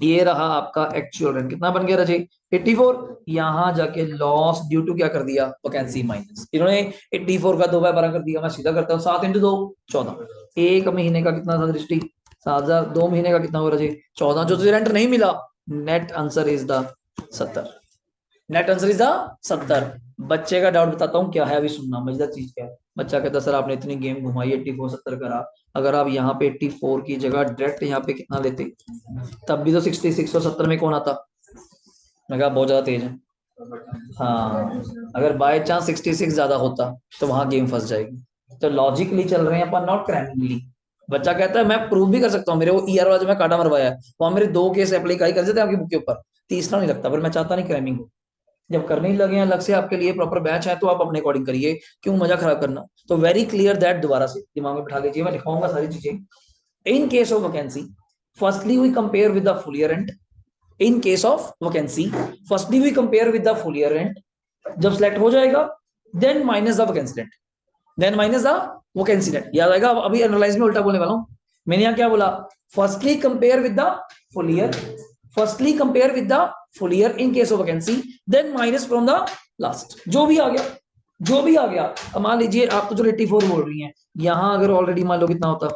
ये रहा आपका एक्चुअल रेंट, कितना बन गया रजे, 84। यहां जाके लॉस ड्यू टू क्या कर दिया, वैकेंसी माइनस, इन्होंने 84 का 2/12 कर दिया, मैं सीधा करता हूँ, 7 इंटू 2 14। एक महीने का कितना था दृष्टि, 7,000, 2 महीने का कितना हो रहा है 14, जो तुझे रेंट नहीं मिला, net answer is the 70, net answer is the 70। बच्चे का डाउट बताता हूँ क्या है, अभी सुनना मजेदार चीज क्या है। बच्चा कहता सर आपने इतनी गेम घुमाई, 84 70 करा, अगर आप यहाँ पे 84 की जगह डायरेक्ट यहाँ पे कितना लेते, तब भी तो 66 और 70 में कौन आता, मैं कहा बहुत ज्यादा तेज है। हाँ, अगर बाय चांस 66 ज्यादा होता तो वहां गेम फंस जाएगी। तो लॉजिकली चल रहे हैं अपन, नॉट क्रैमिंगली। बच्चा कहता है मैं प्रूव भी कर सकता हूँ, मेरे वो ईआर वाला जो मैं काटा मरवाया है वहां मेरे 2 केस अप्लाई कर देते हैं आपकी बुक के ऊपर, तीसरा नहीं लगता, पर मैं चाहता नहीं क्रैमिंग हो। जब करने ही लगे हैं अलग से आपके लिए प्रॉपर बैच है, तो आप अपने अकॉर्डिंग करिए, क्यों मजा खराब करना। तो वेरी क्लियर दैट, दोबारा से दिमाग में बिठा लीजिए, मैं लिखाऊंगा सारी चीजें। In case of vacancy, firstly we compare with the full year rent. In case of vacancy, firstly we compare with the full year rent, जब सिलेक्ट हो जाएगा then minus the vacancy rent, then minus the vacancy rent, याद आएगा। अभी analyse में उल्टा बोलने वाला हूं, मैंने यहाँ क्या बोला, firstly compare with the full year, firstly compare with the full year in case of vacancy, then minus from the last, जो भी आ गया, जो भी आ गया। अब मान लीजिए आप तो जो 84 बोल रही हैं, यहां अगर ऑलरेडी मान लो कितना होता,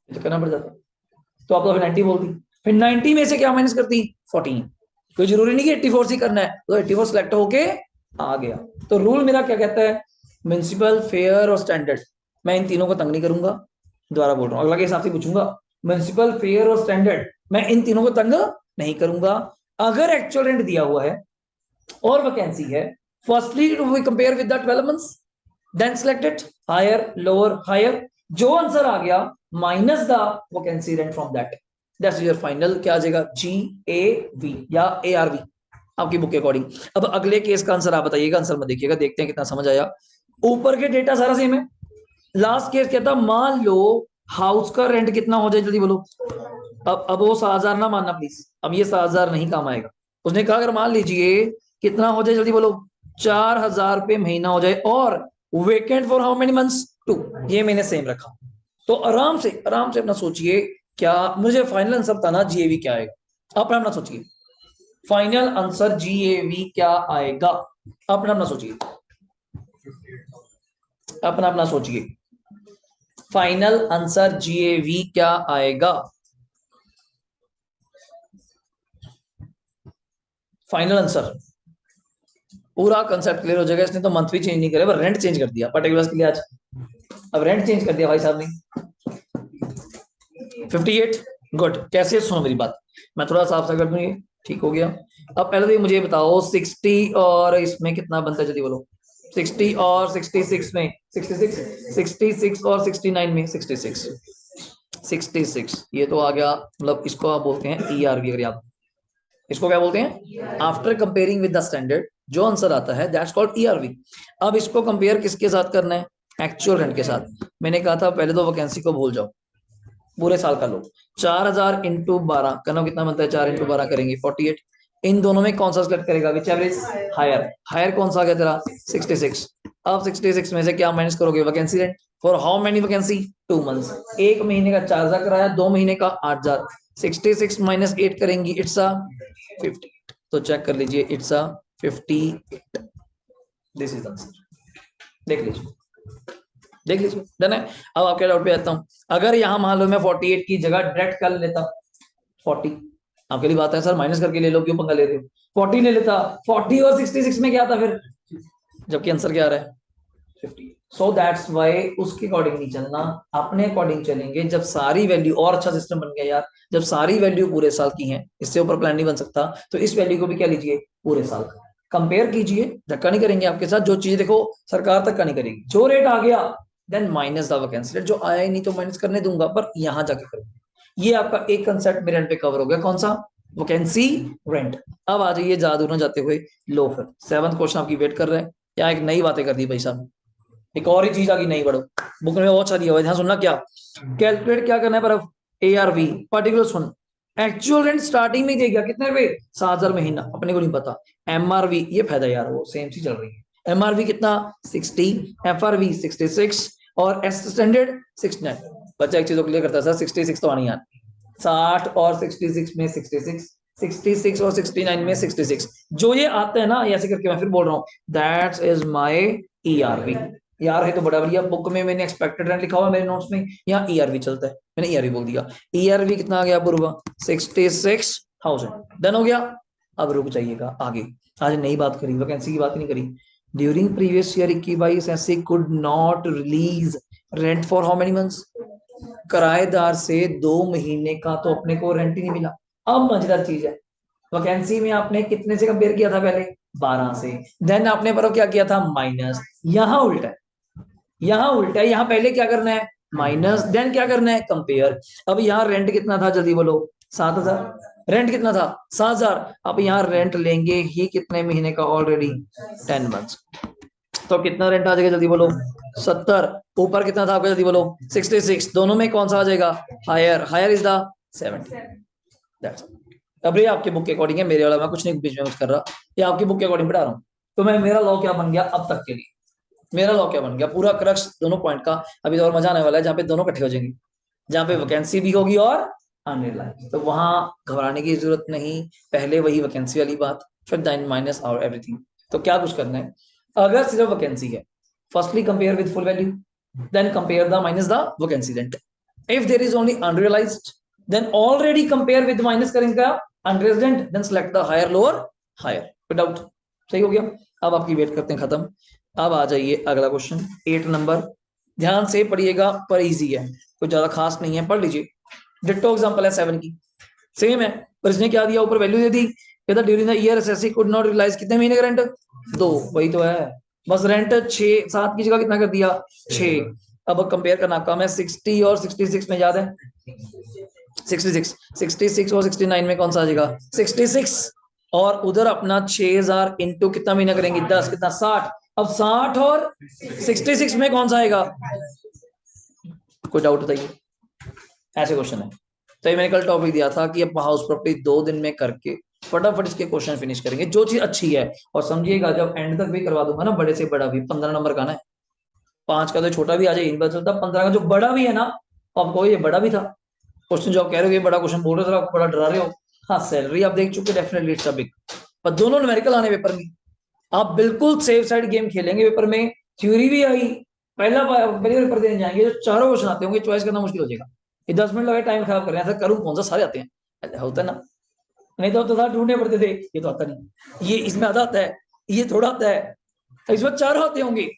तो करना पड़ जाता, तो आप तो 90 बोलती, फिर 90 में से क्या माइनस करती, 14। कोई जरूरी नहीं कि 84 से करना है, तो 84 सिलेक्ट होके आ गया। तो रूल मेरा क्या कहता है, म्युनिसिपल, फेयर और स्टैंडर्ड, मैं इन तीनों को तंग नहीं करूंगा, दोबारा बोल रहा हूँ, अगला के हिसाब से पूछूंगा, म्युनिसिपल, फेयर और स्टैंडर्ड, मैं इन तीनों को तंग नहीं करूंगा। अगर एक्चुअल रेंट दिया हुआ है और वैकेंसी है, firstly we compare with the 12 months, then select it, higher lower higher, जो आंसर आ गया minus the vacancy rent from that, that's your final. क्या आ जाएगा? GAV या ARV आपकी बुक के अकॉर्डिंग। अब अगले केस का आंसर आप बताइएगा, आंसर में देखिएगा, देखते हैं कितना समझ आया। ऊपर के डेटा सारा सेम है। लास्ट केस क्या था? मान लो हाउस का रेंट कितना हो जाए, जल्दी बोलो। अब वो 7,000 ना मानना प्लीज, अब ये 7,000 नहीं काम आएगा। उसने कहा अगर मान लीजिए कितना हो जाए, जल्दी बोलो, 4,000 रुपये महीना हो जाए, और vacant for how many months? 2। ये मैंने सेम रखा। तो आराम से अपना सोचिए, क्या मुझे फाइनल आंसर बताना GAV क्या आएगा। अपना सोचिए, फाइनल आंसर GAV क्या आएगा, अपना सोचिए, अपना सोचिए, फाइनल आंसर GAV क्या आएगा। फाइनल आंसर, पूरा कंसेप्ट क्लियर हो जाएगा। इसने तो मंथ भी चेंज नहीं करे, रेंट चेंज कर दिया पर्टिकुलर्स के लिए आज। अब रेंट चेंज कर दिया भाई साहब ने। 58, गुड। कैसे? सुनो मेरी बात, मैं थोड़ा साफ सा कर दूं, ये ठीक हो गया। अब पहले तो ये मुझे बताओ 60 और इसमें कितना बनता है, जल्दी बोलो। 60 और 66 में 66, 66 और 69 में 66, 66 ये तो आ गया। मतलब इसको आप बोलते हैं ERV। अगर आप इसको क्या बोलते हैं? After comparing with the standard जो आंसर आता है दैट्स कॉल्ड ERV। अब इसको कंपेयर किसके साथ करना है? एक्चुअल रेंट के साथ। मैंने कहा था पहले तो वैकेंसी को भूल जाओ, पूरे साल का लो। 4,000 इंटू 12 करना कितना बनता है? 4 इंटू 12 करेंगे 48। इन दोनों में कौन सा सिलेक्ट करेगा? विच एवरेज? हायर। हायर कौन सा आ गया तेरा? 66। अब 66 में से क्या माइनस करोगे? Vacancy rent. For how many vacancy? 2 months. एक महीने का 4,000 कराया, 2 महीने का 8,000। 66 माइनस 8 करेंगी, इट्स अ 50। तो चेक कर लीजिए, it's a 58। This is answer. देख लीजिए, देख लीजिए, डन है। अब आपके डाउट पे आता हूँ, अगर यहाँ मान लो मैं 48 की जगह डायरेक्ट कर लेता 40, आपके लिए बात है सर माइनस करके ले लो, क्यों पंगा ले रहे हो? 40 ले लेता, 40 और 66 में क्या था फिर, जबकि आंसर क्या आ रहा है? 50। सो दैट्स वाई उसके अकॉर्डिंग नहीं चलना, अपने अकॉर्डिंग चलेंगे। जब सारी वैल्यू, और अच्छा सिस्टम बन गया यार, जब सारी वैल्यू पूरे साल की हैं, इससे ऊपर प्लान नहीं बन सकता, तो इस वैल्यू को भी क्या लीजिए? पूरे साल का कंपेयर कीजिए। धक्का नहीं करेंगे आपके साथ, जो चीज देखो सरकार तक का नहीं करेगी। जो रेट आ गया then minus the vacancy rate, जो आया ही नहीं तो माइनस करने दूंगा, पर यहां जाके करूंगा। ये आपका एक कंसेप्ट मेरे एंड पे कवर हो गया, कौन सा? Vacancy rent. अब आ जाइए जादू न जाते हुए लो, फिर 7th क्वेश्चन आपकी वेट कर रहे हैं। क्या एक नई बातें कर दी भाई साहब, एक और ही चीज आ गई नई, बड़ो बुक में बहुत सारी है, ध्यान सुनना। क्या कैलकुलेट क्या करना है? पर ARV पर्टिकुलर सुन, एक्चुअल रेंट स्टार्टिंग में देगा कितने रुपए? 7,000 महीना, अपने को नहीं पता। MRV ये फायदा यार, वो सेम चीज चल रही है। MRV कितना? 60, FRV 66 और एस स्टैंडर्ड 69। बच्चा एक चीज क्लियर करता है सर, 66 तो आनी यार, 60 और 66 में 66, 66 और 69 में 66, जो ये आते हैं ना ऐसे करके, मैं फिर बोल रहा हूँ दैट्स इज माय ERV। यार है तो बड़ा बढ़िया, बुक में मैंने एक्सपेक्टेड रेंट लिखा हुआ मेरे नोट्स में, यहाँ ERV चलता है, मैंने ERV बोल दिया। ERV कितना आ गया पूर्वा? 66,000। डन हो गया। अब रुक जाइएगा आगे, आज नई बात करी, वैकेंसी की बात नहीं करी। ड्यूरिंग प्रीवियस ईयर 21-22 ऐसे could not release rent for how many months? किराएदार से 2 महीने का तो अपने को रेंट ही नहीं मिला। अब मजेदार चीज है, वैकेंसी में आपने कितने से कंपेयर किया था? पहले 12 से, देन आपने पर क्या किया था? माइनस। यहाँ उल्टा है, यहाँ उल्टा है, यहाँ पहले क्या करना है? माइनस, देन क्या करना है? कंपेयर। अब यहाँ रेंट कितना था, जल्दी बोलो। 7,000। रेंट कितना था? 7,000। अब यहाँ रेंट लेंगे ही कितने महीने का? Already 10 months. तो कितना रेंट आ जाएगा, जल्दी बोलो? 70। ऊपर कितना था आपका, जल्दी बोलो? 66। दोनों में कौन सा आ जाएगा? हायर। Higher is the 70। अब ये आपके बुक के अकॉर्डिंग है, मेरे वाला मैं कुछ नहीं बीच में कुछ कर रहा, ये आपकी बुक के अकॉर्डिंग पढ़ा रहा हूँ। तो मैं, मेरा लॉ क्या बन गया अब तक के लिए? मेरा लॉ क्या बन गया? पूरा क्रक्स दोनों पॉइंट का अभी तो और मजा आने वाला है, जहाँ पे दोनों इकट्ठे हो जाएंगे, जहाँ पे वैकेंसी भी होगी और अनरिलाइज, तो वहां घबराने की जरूरत नहीं। पहले वही वैकेंसी वाली बात, फिर देन माइनस और एवरीथिंग। तो क्या कुछ करना है, अगर सिर्फ वैकेंसी है, firstly compare with full value, then compare the minus the vacancy rent. If there is only unrealised, then already compare with minus करेंगे unrealised rent, then select the higher lower higher. Without, सही हो गया। अब आपकी wait करते हैं खत्म। अब आ जाइए अगला क्वेश्चन 8 नंबर, ध्यान से पढ़िएगा, पर इजी है, कुछ ज्यादा खास नहीं है, पढ़ लीजिए। डिट्टो एग्जांपल है 7 की, सेम है, पर इसने क्या दिया, ऊपर वैल्यू दे दी, कहता during the year SSC could not realize, कितने महीने का रेंट, 2, वही तो है, बस रेंट 6 7 की जगह कितना कर दिया, 6। अब कंपेयर करना काम है, 60 और 66 में याद है, 66 और 69 में कौन सा आ जाएगा, 66, और उधर अपना 6000 इंटू कितना महीना करेंगे, 10, कितना 60, अब 60 और 66 में कौन सा आएगा, कोई डाउट बताइए, ऐसे क्वेश्चन है। तो ये मैंने कल टॉपिक दिया था कि अब हाउस प्रॉपर्टी 2 दिन में करके फटाफट इसके क्वेश्चन फिनिश करेंगे, जो चीज अच्छी है, और समझिएगा जब एंड तक भी करवा दूंगा ना, बड़े से बड़ा भी 15 नंबर का ना, 5 का तो छोटा भी आ जाए, इन पर चलता, 15 का जो बड़ा भी है ना, आपको ये बड़ा भी था क्वेश्चन, जो आप कह रहे हो ये बड़ा क्वेश्चन बोल रहे हो, आप बड़ा डरा रहे हो, हाँ सैलरी आप देख चुके, डेफिनेटली इट्स अ बिग, पर दोनों न्यूमेरिकल आने पेपर में, आप बिल्कुल सेफ साइड गेम खेलेंगे पेपर में, थ्योरी भी आई, पहले पेपर देने जाएंगे, जो चारों क्वेश्चन आते होंगे, चॉइस करना मुश्किल हो जाएगा, ये 10 मिनट लगे टाइम खराब कर रहे हैं, ऐसा करूं कौन सा, सारे आते हैं, ऐसा होता है ना, नहीं तो था ढूंढने पड़ते थे, ये तो आता नहीं, ये इसमें आधा आता है, ये थोड़ा आता है, तो इसमें 4 आते होंगे,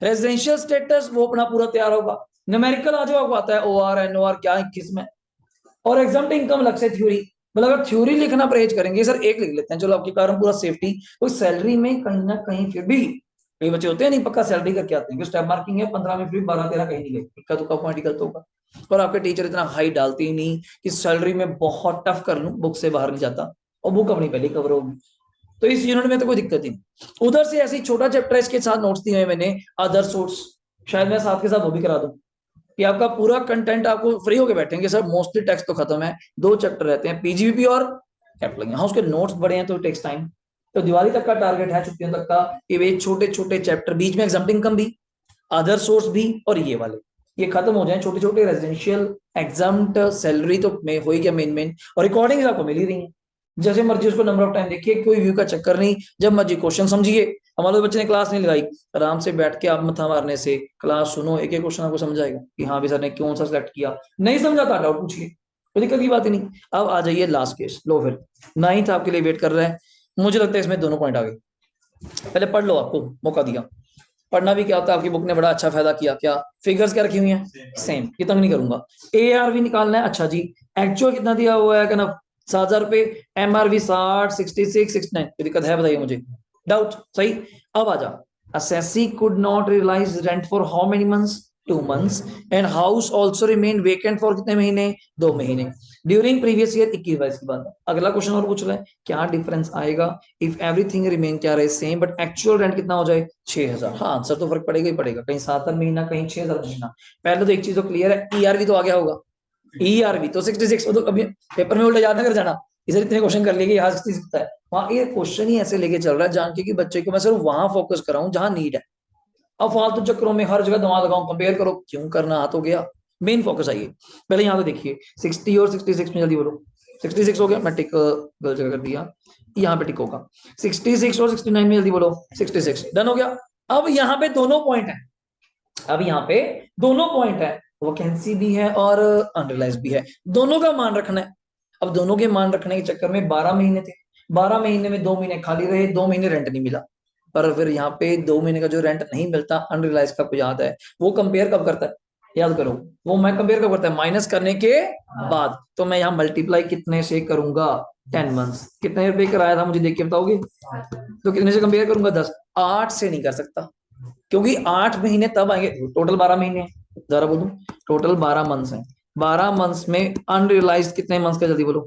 रेजिडेंशियल स्टेटस वो अपना पूरा तैयार होगा, न्यूमेरिकल आ जाओ आपको आता है, ओआर एनओआर क्या है किस में, और एग्जाम इनकम अलग से थ्योरी, मतलब अगर थ्योरी लिखना परहेज करेंगे, सर एक लिख लेते हैं चलो आपके कारण पूरा सेफ्टी, तो सैलरी में कहीं ना कहीं फिर भी कई बच्चे होते हैं नहीं पक्का सैलरी करके आते हैं, स्टेप मार्किंग है 15 में फिर 12 13 कहीं नहीं गए, इक्का दुक्का पॉइंट निकलता होगा, और आपके टीचर इतना हाई डालते ही नहीं कि सैलरी में बहुत टफ कर लूं, बुक से बाहर नहीं जाता, और बुक अपनी पहले कवर होगी, तो इस यूनिट में तो कोई दिक्कत ही नहीं। उधर से ऐसे ही छोटा चैप्टर इसके साथ नोट्स दिए हैं मैंने, अदर सोर्स, शायद मैं साथ के साथ वो भी करा दूं, कि आपका पूरा कंटेंट आपको फ्री होके बैठेंगे सर, मोस्टली टेक्स्ट तो खत्म है, 2 चैप्टर रहते हैं, पीजीबीपी और कैटलॉग, यहाँ उसके नोट्स बड़े हैं तो टेक्स टाइम, तो दिवाली तक का टारगेट है, छुट्टियों तक का, कि वे छोटे छोटे चैप्टर, बीच में एग्जाम इनकम भी, अदर सोर्स भी, और ये वाले, ये खत्म हो जाए, छोटे छोटे रेजिडेंशियल एग्जाम, सैलरी तो हो ही गया मेन, और रिकॉर्डिंग आपको मिल ही रही है, जैसे मर्जी उसको नंबर ऑफ टाइम देखिए, कोई व्यू का चक्कर नहीं, जब मर्जी क्वेश्चन समझिए, हमारे बच्चे ने क्लास नहीं लगाई, आराम से बैठ के आप मथा मारने से क्लास सुनो, एक एक क्वेश्चन आपको समझ आएगा कि हाँ भी सर ने क्यों सा सिलेक्ट किया, नहीं समझा था डाउट पूछिए, कोई दिक्कत की बात ही नहीं। अब आ जाइए लास्ट केस, लो फिर 9th आपके लिए वेट कर रहा है, मुझे लगता है इसमें दोनों पॉइंट आ गए, पहले पढ़ लो, आपको मौका दिया, पढ़ना भी क्या होता है, आपकी बुक ने बड़ा अच्छा फायदा किया, क्या फिगर्स क्या रखी हुई हैं, सेम, ये तंग नहीं करूंगा, ARV निकालना है, अच्छा जी, एक्चुअल कितना दिया हुआ है, कहना 7,000 रुपए, MRV 60 66 69, कोई दिक्कत है बताइए मुझे, डाउट सही। अब आ जा, assessee could not realize rent for how many months, 2 months, and house also remained vacant for कितने महीने, 2 महीने, ड्यूरिंग प्रीवियस ईयर 21-22 की बात। अगला क्वेश्चन और पूछ रहा है, क्या डिफरेंस आएगा इफ एवरीथिंग रिमेन क्या रहे सेम, बट एक्चुअल रेंट कितना हो जाए 6,000, हाँ आंसर तो फर्क पड़ेगा ही पड़ेगा, कहीं 7 महीना कहीं 6,000 महीना। पहले तो एक चीज तो क्लियर है, ERV तो आ गया होगा, ERV तो 66, तो कभी पेपर में उल्टा याद ना कर जाना, इधर इतने क्वेश्चन कर लिए यहाँ 66 है, वहां ये क्वेश्चन ही ऐसे लेके चल रहा है जान के कि बच्चे को मैं सिर्फ वहां फोकस कर रहा हूँ जहां नीड है, अब फालतू चक्करों में हर जगह दिमाग लगाऊं, कंपेयर करो, क्यों करना, हाथ हो गया, मेन फोकस आइए, पहले यहाँ पे देखिए 60 और 66 में, जल्दी बोलो, 66 हो गया, मैं टिक गलत जगह कर दिया, यहाँ पे टिक होगा, 66 और 69 में जल्दी बोलो, 66 डन हो गया। अब यहाँ पे दोनों पॉइंट है, अब यहाँ पे दोनों पॉइंट है, वैकेंसी भी है और अनरिलाइज भी है, दोनों का मान रखना है। अब दोनों के मान रखने के चक्कर में 12 महीने थे, 12 महीने में 2 महीने खाली रहे, 2 महीने रेंट नहीं मिला, पर फिर यहाँ पे 2 महीने का जो रेंट नहीं मिलता अनरिलाइज का, आपको याद है, वो कंपेयर कब करता है, याद करो, वो मैं कंपेयर कब करता है, माइनस करने के बाद, तो मैं यहाँ मल्टीप्लाई कितने से करूंगा, 10 मंथ्स, कितने रुपए कराया था मुझे देख के बताओगे, तो कितने से कंपेयर करूंगा, 10, 8 से नहीं कर सकता, क्योंकि 8 महीने तब आएंगे, टोटल 12 महीने, जरा बोलूं, टोटल 12 मंथ्स हैं, 12 मंथ्स में अनरियलाइज कितने मंथ्स का, जल्दी बोलो,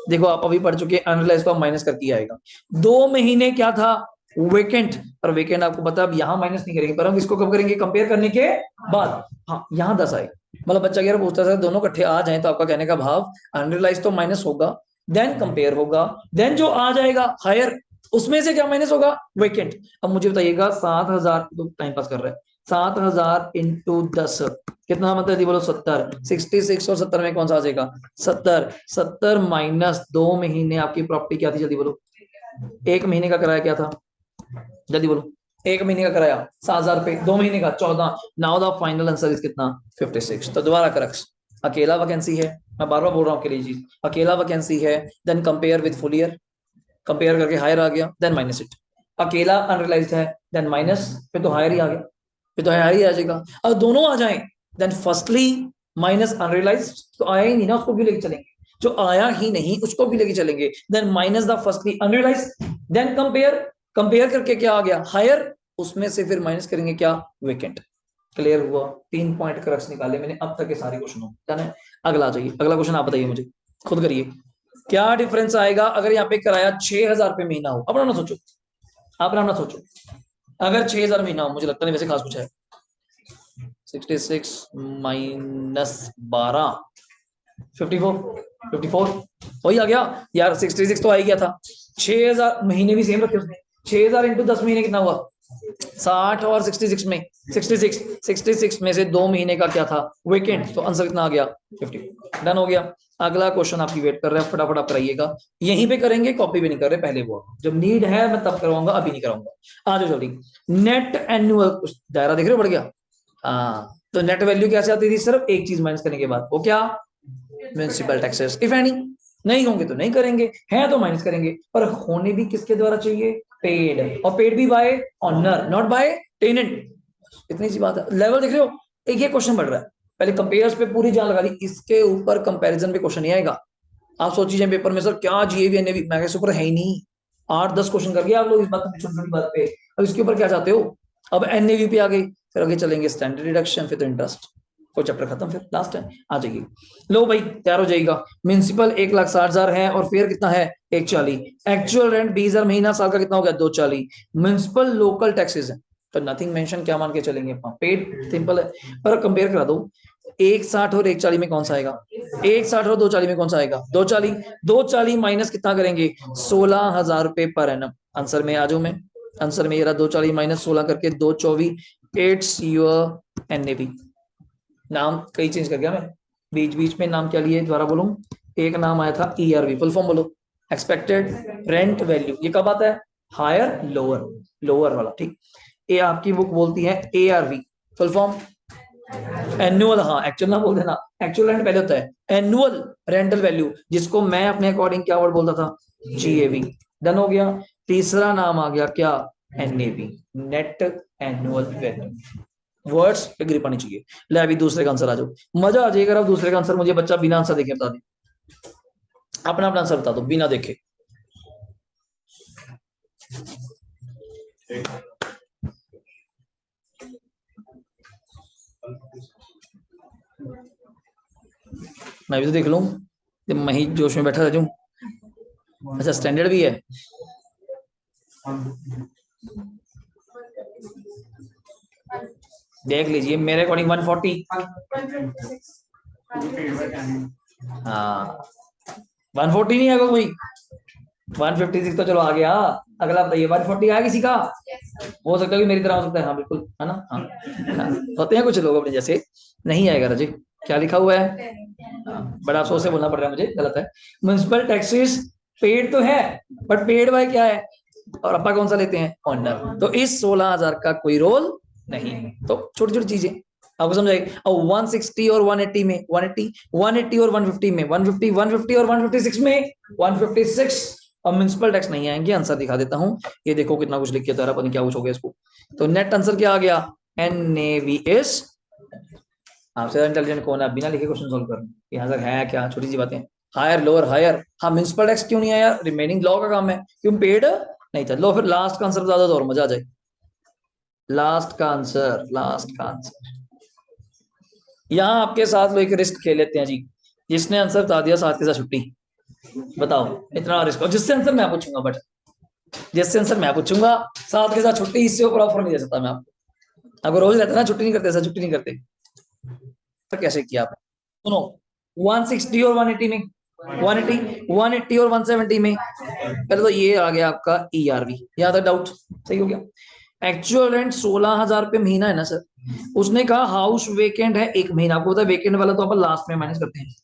देखो आप अभी पढ़ चुके हैं, अनरियलाइज को माइनस करके आएगा, 2 महीने क्या था, वेकेंट, पर वेकेंट आपको पता अब यहाँ माइनस नहीं करेंगे, पर हम इसको कब करेंगे, कंपेयर करने के बाद, हाँ यहाँ 10 आए, मतलब बच्चा कह रहा पूछता था दोनों इकट्ठे आ जाए, तो आपका कहने का भाव अनरियलाइज तो माइनस होगा, देन कंपेयर होगा, देन जो आ जाएगा हायर, उसमें से क्या माइनस होगा, वेकेंट। अब मुझे बताइएगा 7,000, तो टाइम पास कर रहा है, 7,000 इंटू 10 कितना, मतलब बोलो 70, 66 और 70 में कौन सा आ जाएगा, 70, 70 माइनस 2 महीने आपकी प्रॉपर्टी क्या थी, जल्दी बोलो, 1 महीने का किराया क्या था, जल्दी बोलो, 1 महीने का किराया 7,000 रुपए, 2 महीने का 14, now the final answer is कितना, 56। तो दोबारा करक्स, अकेला वैकेंसी है, मैं बार बार बोल रहा हूँ अकेली चीज, अकेला वैकेंसी है, then compare with full year, compare करके हायर आ गया, देन माइनस इट, अकेला अनरियलाइज्ड है, देन माइनस, फिर तो हायर ही आ गया, फिर तो हायर ही आ जाएगा। अब दोनों आ जाएं, देन फर्स्टली माइनस अनरियलाइज तो आया ही नहीं ना, उसको भी लेके चलेंगे, जो आया ही नहीं उसको भी लेके चलेंगे, then minus the firstly unrealize, then compare, compare करके क्या आ गया हायर, उसमें से फिर माइनस करेंगे क्या वेकेंट। क्लियर हुआ, 3 पॉइंट क्रक्स निकाले मैंने अब तक के सारे क्वेश्चन डन है। अगला आ जाइए, अगला क्वेश्चन आप बताइए मुझे, खुद करिए, क्या डिफरेंस आएगा अगर यहाँ पे किराया 6,000 रुपये महीना हो, अपना ना सोचो, अपना ना सोचो, अगर 6,000 महीना हो, मुझे लगता नहीं वैसे खास कुछ है, 66 माइनस 12 54, 54 वही आ गया यार, 66 तो आ ही गया था, 6,000 महीने भी सेम रखे उसने, 6,000 इंटू 10 महीने कितना हुआ 60, और 66 में 66 में से 2 महीने का क्या था वेकेंट, तो आंसर कितना आ गया 50। डन हो गया। अगला क्वेश्चन आपकी वेट कर रहा है, फटाफट आप कराइएगा, यहीं पे करेंगे, कॉपी भी नहीं कर रहे, पहले वो जब नीड है मैं तब करवाऊंगा, अभी नहीं कराऊंगा। आ जाओ जल्दी, नेट एनुअल, दायरा देख रहे हो बढ़ गया, हाँ तो नेट वैल्यू कैसे आती थी, सिर्फ एक चीज माइनस करने के बाद, वो क्या, म्युनिसिपल टैक्सेस इफ एनी, नहीं होंगे तो नहीं करेंगे, हैं तो माइनस करेंगे, पर होने भी किसके द्वारा चाहिए, पेड, और पेड भी by owner not by tenant, इतनी सी बात है। लेवल देख रहे हो, एक ये क्वेश्चन बढ़ रहा है, पहले कंपेयर्स पे पूरी जान लगा दी, इसके ऊपर कंपैरिजन पे क्वेश्चन नहीं आएगा। आप सोचिए जाए पेपर में सर क्या जीएवी एनएवी, मैं ऊपर है ही नहीं, 8-10 क्वेश्चन कर गया आप लोग इस बात पे, छोटी छोटी बात पे, अब इसके ऊपर क्या चाहते हो, अब एनएवी पे आ गई, फिर आगे चलेंगे स्टैंडर्ड डिडक्शन, फिर तो इंटरेस्ट, कोई चैप्टर खत्म, फिर लास्ट है आ जाइए। लो भाई तैयार हो जाएगा, म्यूनसिपल 1,60,000 है, और फिर कितना है 140, एक्चुअल रेंट 20,000 महीना, साल का कितना हो गया 240, म्यूनसिपल लोकल टैक्सेस है, तो नथिंग मेंशन, क्या मान के चलेंगे पेड, सिंपल है, पर कंपेयर करा दो, 160 और 140 में कौन सा आएगा, 160 और 240 में कौन सा आएगा 240, 240 माइनस कितना करेंगे 16,000 रुपए पर एनम, आंसर में आ जाऊं मैं, आंसर में ये रहा 240 माइनस 16 करके 224, इट्स योर एनएबी। नाम कई चेंज कर गया मैं, बीच बीच में नाम क्या लिए दोबारा बोलूं, एक नाम आया था ईआरवी, फुल फॉर्म बोलो, एक्सपेक्टेड रेंट वैल्यू, ये कब आता है हायर लोअर, लोअर वाला, ठीक। ये आपकी बुक बोलती है एआरवी, फुल फॉर्म एनुअल, हाँ एक्चुअल ना बोल देना, एक्चुअल रेंट पहले होता है, एनुअल रेंटल वैल्यू, जिसको मैं अपने अकॉर्डिंग क्या वर्ड बोलता था जीएवी। डन हो गया। तीसरा नाम आ गया क्या NAV, net annual value, words पे ग्रिप आनी चाहिए। ले अभी दूसरे का आंसर आ जाओ, मजा आ जाएगा। अब दूसरे का आंसर मुझे बच्चा बिना आंसर देखे बता दे, अपना अपना आंसर बता दो बिना देखे। मैं भी तो देख लूं, जब मैं ही जोश में बैठा रह जाऊं। अच्छा स्टैंडर्ड भी है, देख लीजिए मेरे अकॉर्डिंग 140, हाँ 140 नहीं आएगा कोई, 156 तो चलो आ गया। अगला बताइए 140 आया किसी का, हो सकता है कि मेरी तरह हो सकता है, हाँ बिल्कुल है ना, हाँ हाँ होते हैं कुछ लोग अपने जैसे। नहीं आएगा रजे, क्या लिखा हुआ है, बड़ा अफसोस से बोलना पड़ रहा है मुझे, गलत है। म्युनिसिपल टैक्सेस पेड तो है, बट पेड बाय क्या है, और अपा कौन सा लेते हैं ऑनर, तो इस 16,000 का कोई रोल नहीं, तो छोटी छोटी चीजें आपको समझ आएगी। और 160 और 180 में 180, 180 और 150 में 150, 150 और 156 में 156, और म्युनिसिपल टैक्स नहीं आएंगे। आंसर दिखा देता हूं, ये देखो कितना कुछ लिख के पता नहीं क्या कुछ हो गया इसको। तो नेट आंसर क्या आ गया, NAVS। आपसे इंटेलिजेंट कौन है, बिना लिखे क्वेश्चन सोल्व कर, यहाँ तक है क्या, छोटी सी बातें। हायर लोअर हायर, हाँ म्युनिसिपल टैक्स क्यों नहीं आया, रिमेनिंग लॉ का काम है, क्यों पेड नहीं था। लो फिर लास्ट का आंसर बता दो तो और मजा आ जाए, लास्ट का आंसर, लास्ट का आंसर। यहाँ आपके साथ वो एक रिस्क खेल लेते हैं जी, जिसने आंसर बता दिया साथ के साथ छुट्टी, बताओ इतना रिस्क, और जिससे आंसर मैं पूछूंगा, बट जिससे आंसर मैं पूछूंगा साथ के साथ छुट्टी, इससे ऊपर ऑफर नहीं दे सकता मैं आपको। अगर रोज रहता ना छुट्टी नहीं करते, सर छुट्टी नहीं करते, तो कैसे किया आपने, सुनो 160 और 180 में 180, 180 और 170 में, पहले तो ये आ गया आपका ERV, यहाँ तक डाउट सही हो गया। एक्चुअल रेंट 16,000 रुपये महीना है ना सर, उसने कहा हाउस वेकेंट है 1 महीना, आपको पता है वेकेंट वाला तो अपन लास्ट में मैनेज करते हैं,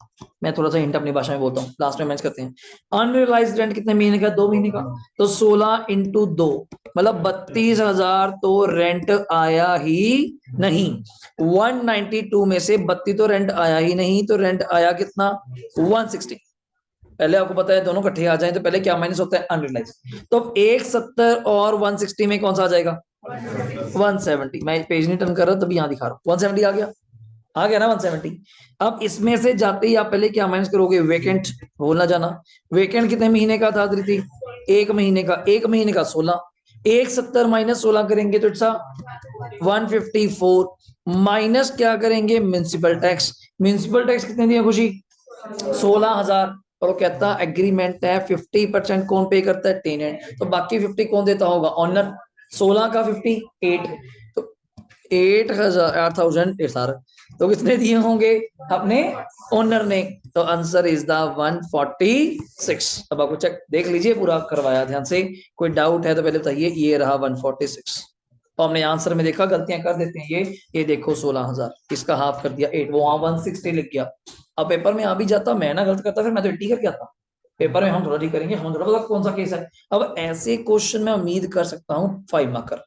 मैं थोड़ा सा हिंट अपनी भाषा में बोलता हूँ, लास्ट में मैनेज करते हैं। अनरियलाइज्ड रेंट कितने महीने का, 2 महीने का, तो 16 इंटू 2 मतलब 32,000 तो रेंट आया ही नहीं। 192 में से 32 तो रेंट आया ही नहीं, तो रेंट आया कितना 160। पहले आपको पता है दोनों इकट्ठे आ जाए तो पहले क्या माइनस होता है अनरियलाइज, तो 170 और 160 में कौन सा आ जाएगा 170। मैं पेज नहीं टर्न कर रहा तभी यहां दिखा रहा हूँ, 170 आ गया। आ गया ना 170। अब इसमें से जाते ही आप पहले क्या माइनस करोगे, वेकेंट, भूलना जाना। वेकेंट कितने महीने का था धृति, 1 महीने का, 1 महीने का 16, 170 माइनस 16 करेंगे तो इट्स 154, माइनस क्या करेंगे, म्युनिसिपल टैक्स। म्युनिसिपल टैक्स कितने दिया खुशी, 16,000। और वो कहता एग्रीमेंट है 50% कौन पे करता है, टेनेंट, तो बाकी 50 कौन देता होगा, ऑनर। 16 का 50 8, तो 8,000 सर, तो कितने दिए होंगे अपने ओनर ने, तो आंसर इज द 146। अब आपको चेक देख लीजिए, पूरा करवाया ध्यान से, कोई डाउट है तो पहले बताइए। ये रहा 146, तो हमने आंसर में देखा गलतियां कर देते हैं ये देखो 16,000, इसका हाफ कर दिया 8, वो वहां 160 लिख गया। अब पेपर में आ भी जाता, मैं ना गलत करता, फिर मैं तो 80 करके आता। पेपर में हम थोड़ा ठीक करेंगे, हम थोड़ा पता कौन सा केस है। अब ऐसे क्वेश्चन में उम्मीद कर सकता हूँ 5 मार्कर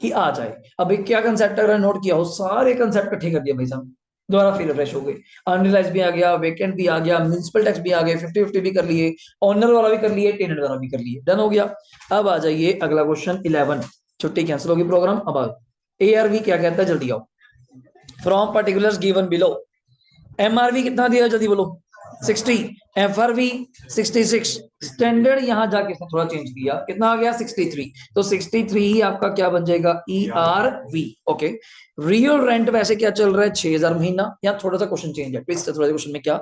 कि आ जाए। अब एक क्या कंसेप्ट अगर नोट किया हो, सारे कंसेप्ट इकट्ठे कर दिया भाई साहब, दोबारा फिर रिफ्रेश हो गए। अनरिलाइज भी आ गया, वेकेंट भी आ गया, म्युनिसिपल टैक्स भी आ गए, 50-50 भी कर लिए, ऑनर वाला भी कर लिए, टेनेंट वाला भी कर लिए, डन हो गया। अब आ जाइए अगला क्वेश्चन 11, छुट्टी कैंसिल होगी प्रोग्राम। अब आओ, ARV क्या कहता है, जल्दी आओ। From particulars given below, MRV कितना दिया जल्दी बोलो, 60, FRV 66, स्टैंडर्ड यहां जाके इसने थोड़ा चेंज किया, कितना आ गया 63, तो 63 ही आपका क्या बन जाएगा, ERV। ओके, रियल रेंट वैसे क्या चल रहा है, 6,000 महीना। या थोड़ा सा क्वेश्चन चेंज है, प्लीज थोड़ा क्वेश्चन में क्या,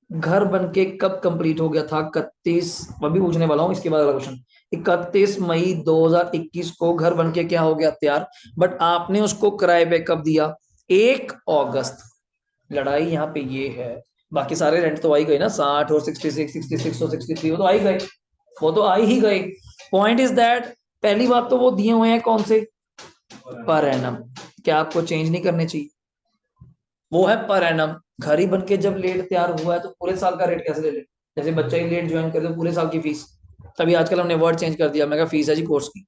घर बन के कब कंप्लीट हो गया था, 31, अभी पूछने वाला हूं इसके बाद वाला क्वेश्चन, 31 मई 2021 को घर बन के क्या हो गया तैयार, बट आपने उसको किराए पे कब दिया, 1 अगस्त। लड़ाई यहाँ पे ये है, बाकी सारे रेंट तो आ ही गए ना, 60 और 66, 66 और 63, वो तो आ ही गए, वो तो आ ही गए। पॉइंट इज दैट, पहली बात तो वो दिए हुए हैं कौन से, पर एनम, क्या आपको चेंज नहीं करने चाहिए, वो है पर एनम। घर ही बन के जब लेट तैयार हुआ है तो पूरे साल का रेट कैसे ले ले, जैसे बच्चा ही लेट ज्वाइन कर दे पूरे साल की फीस। तभी आजकल हमने वर्ड चेंज कर दिया, मैं कहा फीस है जी कोर्स की।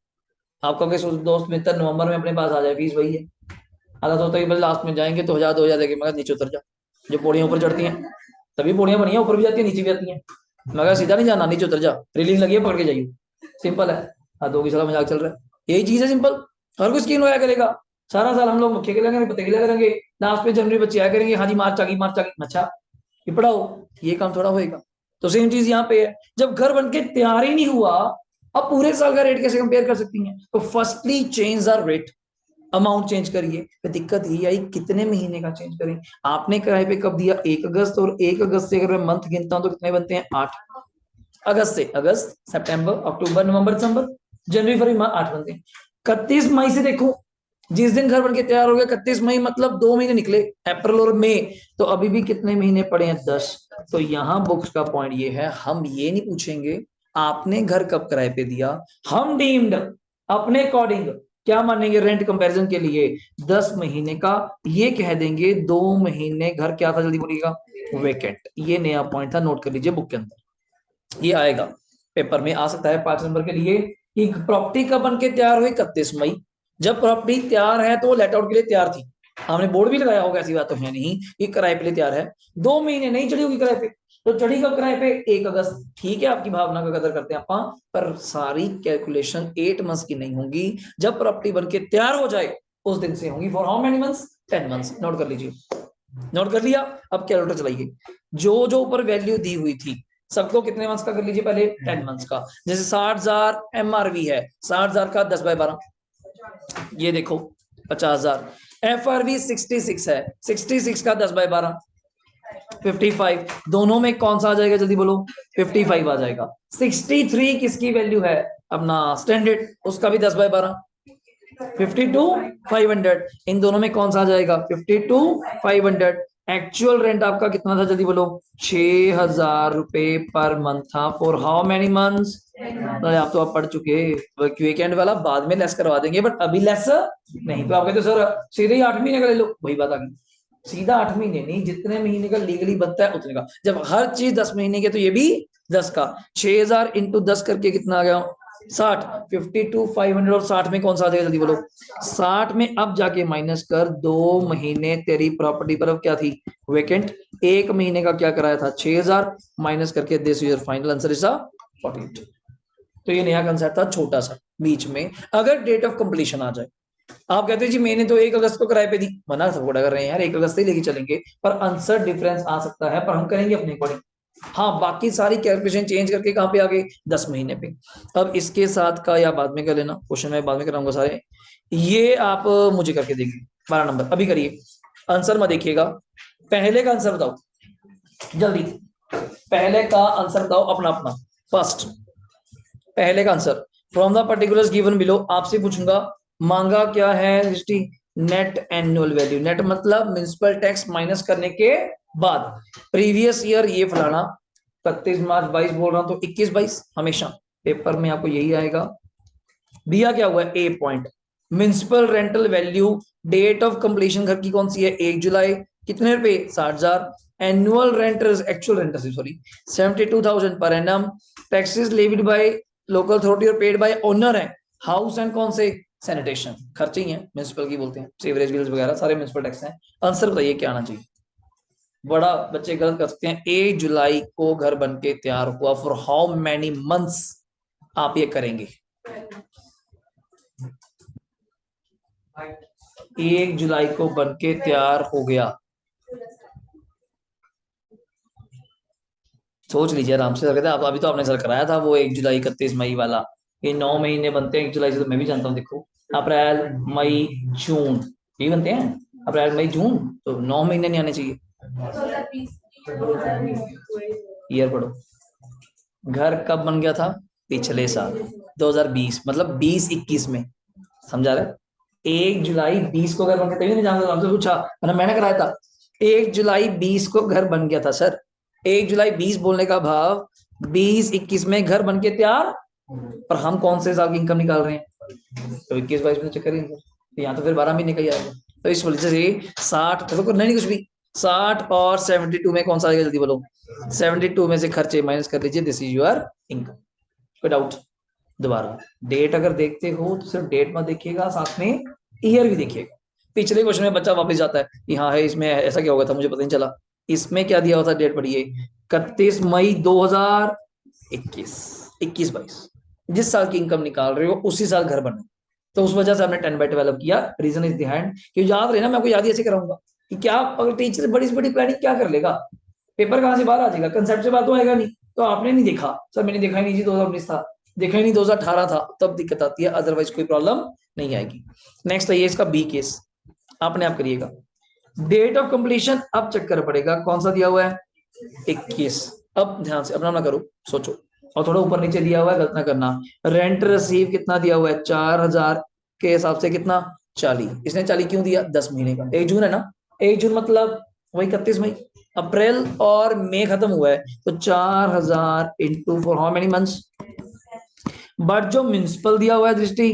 आपका किसी दोस्त मित्र नवंबर में अपने पास आ जाए, फीस वही है। हालत होता है कि लास्ट में जाएंगे तो 1,000 2,000 देंगे, मगर नीचे उतर जा, जो पौड़ियां ऊपर चढ़ती हैं, तभी पौड़ियां बनी है, ऊपर भी जाती है नीचे भी आती हैं, मगर सीधा नहीं जाना, नीचे उतर जा, रेलिंग लगी है पकड़ के जाइए, सिंपल है। हाँ, दो की साला मजाक चल रहा है, यही चीज है सिंपल। हर कोई स्कीम लगाया करेगा, सारा साल हम लोग मुख्य के लगाएंगे, पते के करेंगे, लास्ट में जनवरी बच्चे आया करेंगे, हाँ जी मार्च आ गई, मार्च आ गई, अच्छा ये पढ़ाओ, ये काम थोड़ा होएगा। तो सेम चीज यहाँ पे है, जब घर बन के तैयार ही नहीं हुआ, अब पूरे साल का रेट कैसे कंपेयर कर सकती हैं, तो firstly change the rate, amount change करिए। तो दिक्कत ये आई कितने महीने का चेंज करें, आपने किराए पे कब दिया, 1 अगस्त, और 1 अगस्त से अगर मैं मंथ गिनता हूं तो कितने बनते हैं, 8। अगस्त से अगस्त, सितंबर, अक्टूबर, नवंबर, दिसंबर, जनवरी, फरवरी, मार्च, 8 बनते हैं। 31 मई से देखो, जिस दिन घर बन के तैयार हो गया 31 मई, मतलब 2 महीने निकले, अप्रैल और मई, तो अभी भी कितने महीने पड़े हैं, 10। तो यहाँ बुक्स का पॉइंट ये है, हम ये नहीं पूछेंगे आपने घर कब किराए पे दिया, हम डीम्ड अपने अकॉर्डिंग क्या मानेंगे, रेंट कंपैरिजन के लिए 10 महीने का, ये कह देंगे 2 महीने घर क्या था, जल्दी बोलिएगा, वेकेंट। ये नया पॉइंट था, नोट कर लीजिए बुक के अंदर, ये आएगा पेपर में, आ सकता है 5 नंबर के लिए, कि प्रॉपर्टी कब बन के तैयार हुई, 31 मई। जब प्रॉपर्टी तैयार है तो वो लेट आउट के लिए तैयार थी, हमने बोर्ड भी लगाया होगा, ऐसी बात तो है नहीं, ये किराए पे लिए तैयार है, 2 महीने नहीं चढ़ी होगी किराए पे, तो चढ़ी कब किराए पे, 1 अगस्त। ठीक है, आपकी भावना का कदर करते हैं आप, पर सारी कैलकुलेशन 8 मंथ्स की नहीं होंगी, जब प्रॉपर्टी बन के तैयार हो जाए उस दिन से होंगी। For how many months, 10 months. Note कर लीजिए, नोट कर लिया। अब कैलकुलेटर चलाइए, जो जो ऊपर वैल्यू दी हुई थी सबको कितने मंथ्स का कर लीजिए, पहले 10 मंथ्स का। जैसे 60,000 MRV है, 60,000 का 10/12, ये देखो 50,000। FRV 66 है, 66 का 10/12, 55। दोनों में कौन सा आ जाएगा, जल्दी बोलो, 55 आ जाएगा। 63 किसकी वैल्यू है, अपना स्टैंडर्ड, उसका भी 10/12, 52,500। इन दोनों में कौन सा आ जाएगा, 52,500। एक्चुअल रेंट आपका कितना था, जल्दी बोलो, 6,000 रुपए पर मंथ था। फॉर हाउ मेनी मंथ्स, आप तो आप पढ़ चुके, वीकेंड वाला बाद में लेस करवा देंगे, बट अभी लेस नहीं। तो आप कहते सर सीधे ही 8 महीने का ले लो, वही बात आ गई, सीधा 8 महीने नहीं, जितने महीने का लीगली बनता है उतने का। जब हर चीज 10 महीने के, तो ये भी 10 का, 6,000 इंटू 10 करके कितना आ गया, 60, 52,500। और 60 में कौन सा आ जाएगा, जल्दी बोलो, 60 में अब जाके माइनस कर, 2 महीने तेरी प्रॉपर्टी पर अब क्या थी, वेकेंट। 1 महीने का क्या कराया था, 6,000, माइनस करके this your final answer is 48। तो ये नया कंसेप्ट था छोटा सा बीच में, अगर डेट ऑफ कंप्लीशन आ जाए, आप कहते हैं जी मैंने तो 1 अगस्त को किराए पे दी, मना थोड़ा कर रहे हैं यार, 1 अगस्त ही लेके चलेंगे, पर आंसर डिफरेंस आ सकता है, पर हम करेंगे अपने अकॉर्डिंग। हाँ बाकी सारी कैलकुलेशन चेंज करके कहाँ पे आ गए, 10 महीने पे। अब इसके साथ का या बाद में कर लेना, क्वेश्चन मैं बाद में कराऊंगा सारे, ये आप मुझे करके देंगे 12 नंबर, अभी करिए। आंसर में देखिएगा, पहले का आंसर बताओ जल्दी, पहले का आंसर बताओ अपना अपना। फर्स्ट पहले का answer, from the particulars given below, आपसे पूछूंगा मांगा क्या है दृष्टि, नेट एनुअल वैल्यू, नेट मतलब म्युनिसिपल टैक्स माइनस करने के बाद, प्रीवियस ईयर ये फलाना, 31 मार्च 22 बोल रहा हूं तो 21 22, हमेशा पेपर में आपको यही आएगा। दिया क्या हुआ है, a point, municipal rental value, date of completion घर की कौन सी है, 1 जुलाई, कितने रुपए, 60,000, annual renters, actual renters sorry, 72,000 per annum, taxes levied by local authority और पेड बाय ओनर है, हाउस एंड कौन से, सैनिटेशन, खर्चे ही हैं म्युनिसिपल की बोलते हैं, सीवरेज बिल्स वगैरह सारे म्युनिसिपल टैक्स हैं। आंसर बताइए क्या आना चाहिए। बड़ा बच्चे गलत कर सकते हैं, 1 जुलाई को घर बन के तैयार हुआ, फॉर हाउ मैनी मंथ्स आप ये करेंगे, 1 जुलाई को बन के तैयार हो गया, सोच लीजिए आराम से, कहते आप अभी तो आपने सर कराया था वो 1 जुलाई 31 मई वाला, ये 9 महीने बनते हैं 1 जुलाई से, तो मैं भी जानता हूँ, देखो अप्रैल मई जून ये बनते हैं, अप्रैल मई जून, तो 9 महीने नहीं आने चाहिए। ईयर पढ़ो, घर कब बन गया था, पिछले साल 2020, मतलब 2021 में, समझा रहे, 1 जुलाई 20 को घर बन गया, तभी नहीं जानता, हमसे पूछा मैंने कराया था, 1 जुलाई 20 को घर बन गया था सर, 1 जुलाई 20 बोलने का भाव 2021 में घर बन के तैयार, पर हम कौन से साल की इनकम निकाल रहे हैं, तो 21 22 में चेक करिए, तो यहाँ तो फिर 12 महीने का ही आएगा, तो इस वजह से 60 देखो नहीं कुछ भी, 60 और 72 में कौन सा आएगा जल्दी बोलो, 72 में से खर्चे माइनस कर लीजिए, दिस इज योर इनकम, कोई डाउट। दोबारा डेट अगर देखते हो तो सिर्फ डेट मत देखिएगा, साथ में ईयर भी देखिएगा। पिछले क्वेश्चन में बच्चा वापस जाता है कि हाँ है इसमें ऐसा क्या होगा था मुझे पता नहीं चला, इसमें क्या दिया हुआ था, डेट पढ़िए 31 मई 2021, 21 22, जिस साल की इनकम निकाल रहे हो उसी साल घर बना, तो उस वजह से हमने 10 बाय 12 किया, रीजन इज बिहाइंड, कि याद रहे ना, मैं आपको याद ही ऐसे कराऊंगा कि क्या अगर टीचर बड़ी से बड़ी प्लानिंग क्या कर लेगा, पेपर कहां से बाहर आ जाएगा, कंसेप्ट से बात तो आएगा नहीं, तो आपने नहीं देखा सर, मैंने देखा ही नहीं जी 2019 था, देखा ही नहीं 2018 था, तब दिक्कत आती है, अदरवाइज कोई प्रॉब्लम नहीं आएगी। नेक्स्ट है ये इसका बी केस, आपने आप करिएगा, डेट ऑफ कंप्लीशन अब चेक कर पड़ेगा कौन सा दिया हुआ है, 21, अब ध्यान से अपना ना करो, सोचो, और थोड़ा ऊपर नीचे दिया हुआ है गलत ना करना, रेंट रिसीव कितना दिया हुआ है, 4,000 के हिसाब से कितना, 40, इसने 40 क्यों दिया, 10 महीने का, 1 जून है ना, 1 जून मतलब वही 31 मई, अप्रैल और मई खत्म हुआ है, तो 4,000 into for how many months, but जो म्युनिसिपल दिया हुआ है दृष्टि,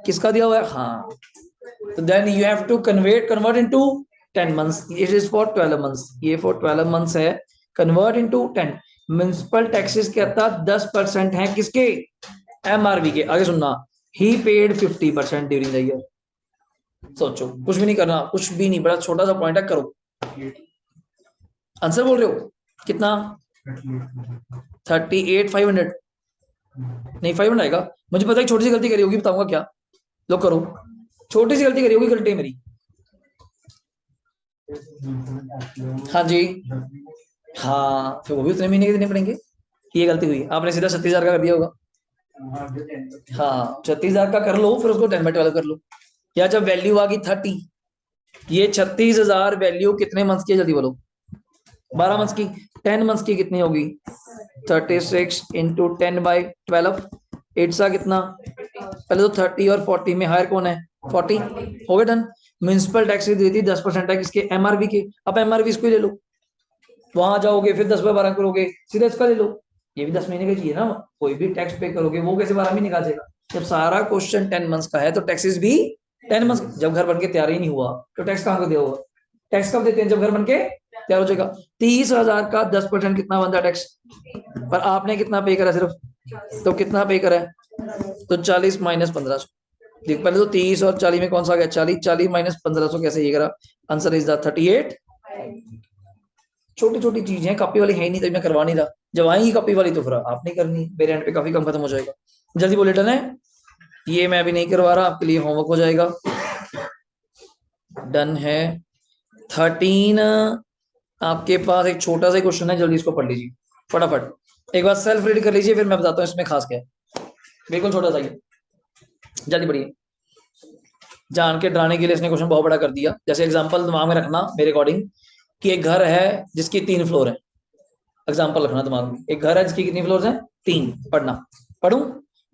किसका दिया हुआ है, हाँ, तो then you have to convert into 10 months, it is for 12 months, ये फॉर 12 मंथ्स है, कन्वर्ट इनटू 10, म्युनिसिपल टैक्सेस के आता 10% है किसके, एमआरबी के, आगे सुनना, he paid 50% during the year, सोचो कुछ भी नहीं करना, कुछ भी नहीं, बड़ा छोटा सा पॉइंट है, करो आंसर बोल रहे हो कितना, 38,500, नहीं 500 आएगा, मुझे पता है छोटी सी गलती करी होगी, बताऊंगा क्या, लो करो, छोटी सी गलती करी होगी, गलती है मेरी, हाँ जी, हाँ फिर वो भी उतने महीने के देने पड़ेंगे, ये गलती हुई, आपने सीधा 36,000 का कर दिया होगा, हाँ 36,000 का कर लो, फिर उसको 10 बाय 12 कर लो, या जब वैल्यू आ गई 30, ये 36,000 वैल्यू कितने मंथ्स की है जल्दी बोलो, 12 मंथ्स की, 10 मंथ्स की कितनी होगी, 36 इंटू 10/12, एट सा कितना, पहले तो 30 और 40 में हायर कौन है, 40, हो गया डन। म्युनिसिपल टैक्स दी थी 10% है किसके, एमआरबी के, अब एमआरबी इसको ले लो, वहां जाओगे फिर 10/12 करोगे, सीधा इसका ले लो, ये भी 10 महीने का चाहिए ना, कोई भी टैक्स पे करोगे वो कैसे 12 महीने का जाएगा, जब सारा क्वेश्चन 10 मंथ्स का है तो टैक्सेस भी 10 मंथ्स, जब घर बन के तैयार ही नहीं हुआ तो टैक्स कहाँ को दिया हुआ, टैक्स कब देते हैं, जब घर बन के तैयार हो जाएगा, 30,000 का 10% कितना बनता है टैक्स, पर आपने कितना पे करा सिर्फ, तो कितना पे करा है, तो 40 माइनस 1,500, देख पहले तो 30 और 40 में कौन सा आ गया, 40, 40 माइनस 1,500 कैसे ये करा, आंसर इज द 38, छोटी छोटी चीजें, कॉपी वाली है ही नहीं तो मैं करवा नहीं रहा, जब आएंगी कॉपी वाली तो फिर आप नहीं करनी, मेरे एंड पे काफी कम खत्म हो जाएगा, जल्दी बोले डन है, ये मैं अभी नहीं करवा रहा, आपके लिए होमवर्क हो जाएगा। डन है। 13 आपके पास एक छोटा सा क्वेश्चन है, जल्दी इसको पढ़ लीजिए फटाफट। एक बार सेल्फ रीड कर लीजिए, फिर मैं बताता हूँ इसमें खास क्या है। बिल्कुल छोटा सा ही, जल्दी पढ़िए। जान के डराने के लिए इसने क्वेश्चन बहुत बड़ा कर दिया। जैसे एग्जांपल दिमाग में रखना मेरे अकॉर्डिंग, कि एक घर है जिसकी 3 फ्लोर है। एग्जांपल रखना दिमाग में, एक घर है जिसकी कितनी फ्लोर है? 3। पढ़ना, पढ़ू।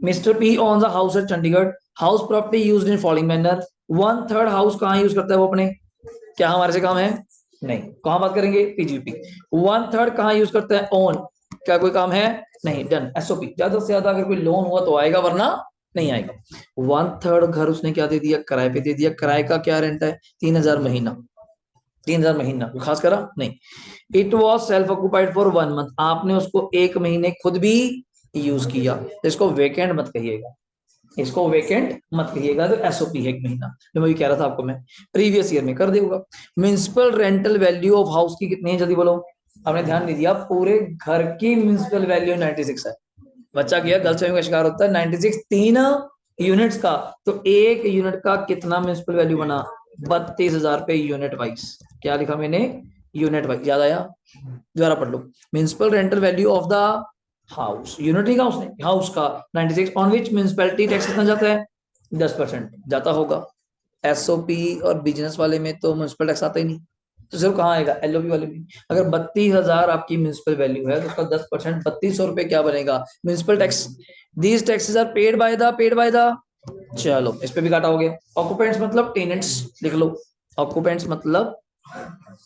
Mister P on the house at Chandigarh, house property used in following manner. 1/3 house कहाँ यूज करता है वो अपने? क्या हमारे से काम है? नहीं। कहाँ बात करेंगे? पीजीपी। 1/3 कहाँ यूज करता है? ओन। क्या कोई काम है? नहीं। डन। एसओपी। ज्यादा से ज्यादा अगर कोई लोन हुआ तो आएगा, वरना नहीं आएगा। 1/3 घर उसने क्या दे दिया? किराए पे दे दिया। किराए का क्या रेंट है? 3000 महीना। 3000 महीना, कोई खास करा नहीं। It was self occupied for 1 month, आपने उसको 1 महीने खुद भी यूज किया, तो इसको वेकेंट मत कहिएगा। इसको वेकेंट मत कहिएगा, तो एसओपी है 1 महीना, जो मैं कह रहा था आपको मैं। प्रीवियस ईयर में कर देगा। Municipal rental value of house की कितनी है? जल्दी बोलो। आपने ध्यान नहीं दिया, पूरे घर की म्युनिसिपल वैल्यू 96 है। बच्चा गया गलतफहमी का शिकार होता है। 96 3 यूनिट्स का, तो 1 यूनिट का कितना म्युनिसिपल वैल्यू बना? 32,000 रुपए यूनिट वाइज। क्या लिखा मैंने? Unit wise. याद आया? दोबारा पढ़ लो। Municipal rental value of the house, unit नहीं कहा उसने, हाउस का 96, ऑन विच म्युनिसिपैलिटी टैक्स कितना जाता है? 10% जाता होगा। एसओपी और बिजनेस वाले में तो म्युनिसिपल टैक्स आता ही नहीं, तो सिर्फ कहाँ आएगा? एलओपी वाले में। अगर 32,000 आपकी म्युनिसिपल वैल्यू है, तो उसका 10% 3200 रुपए क्या बनेगा? Municipal tax. These taxes are paid by the चलो इस पे भी काटा हो गया। ऑक्यूपेंट्स मतलब टेनेंट्स, लिख लो। ऑक्यूपेंट्स मतलब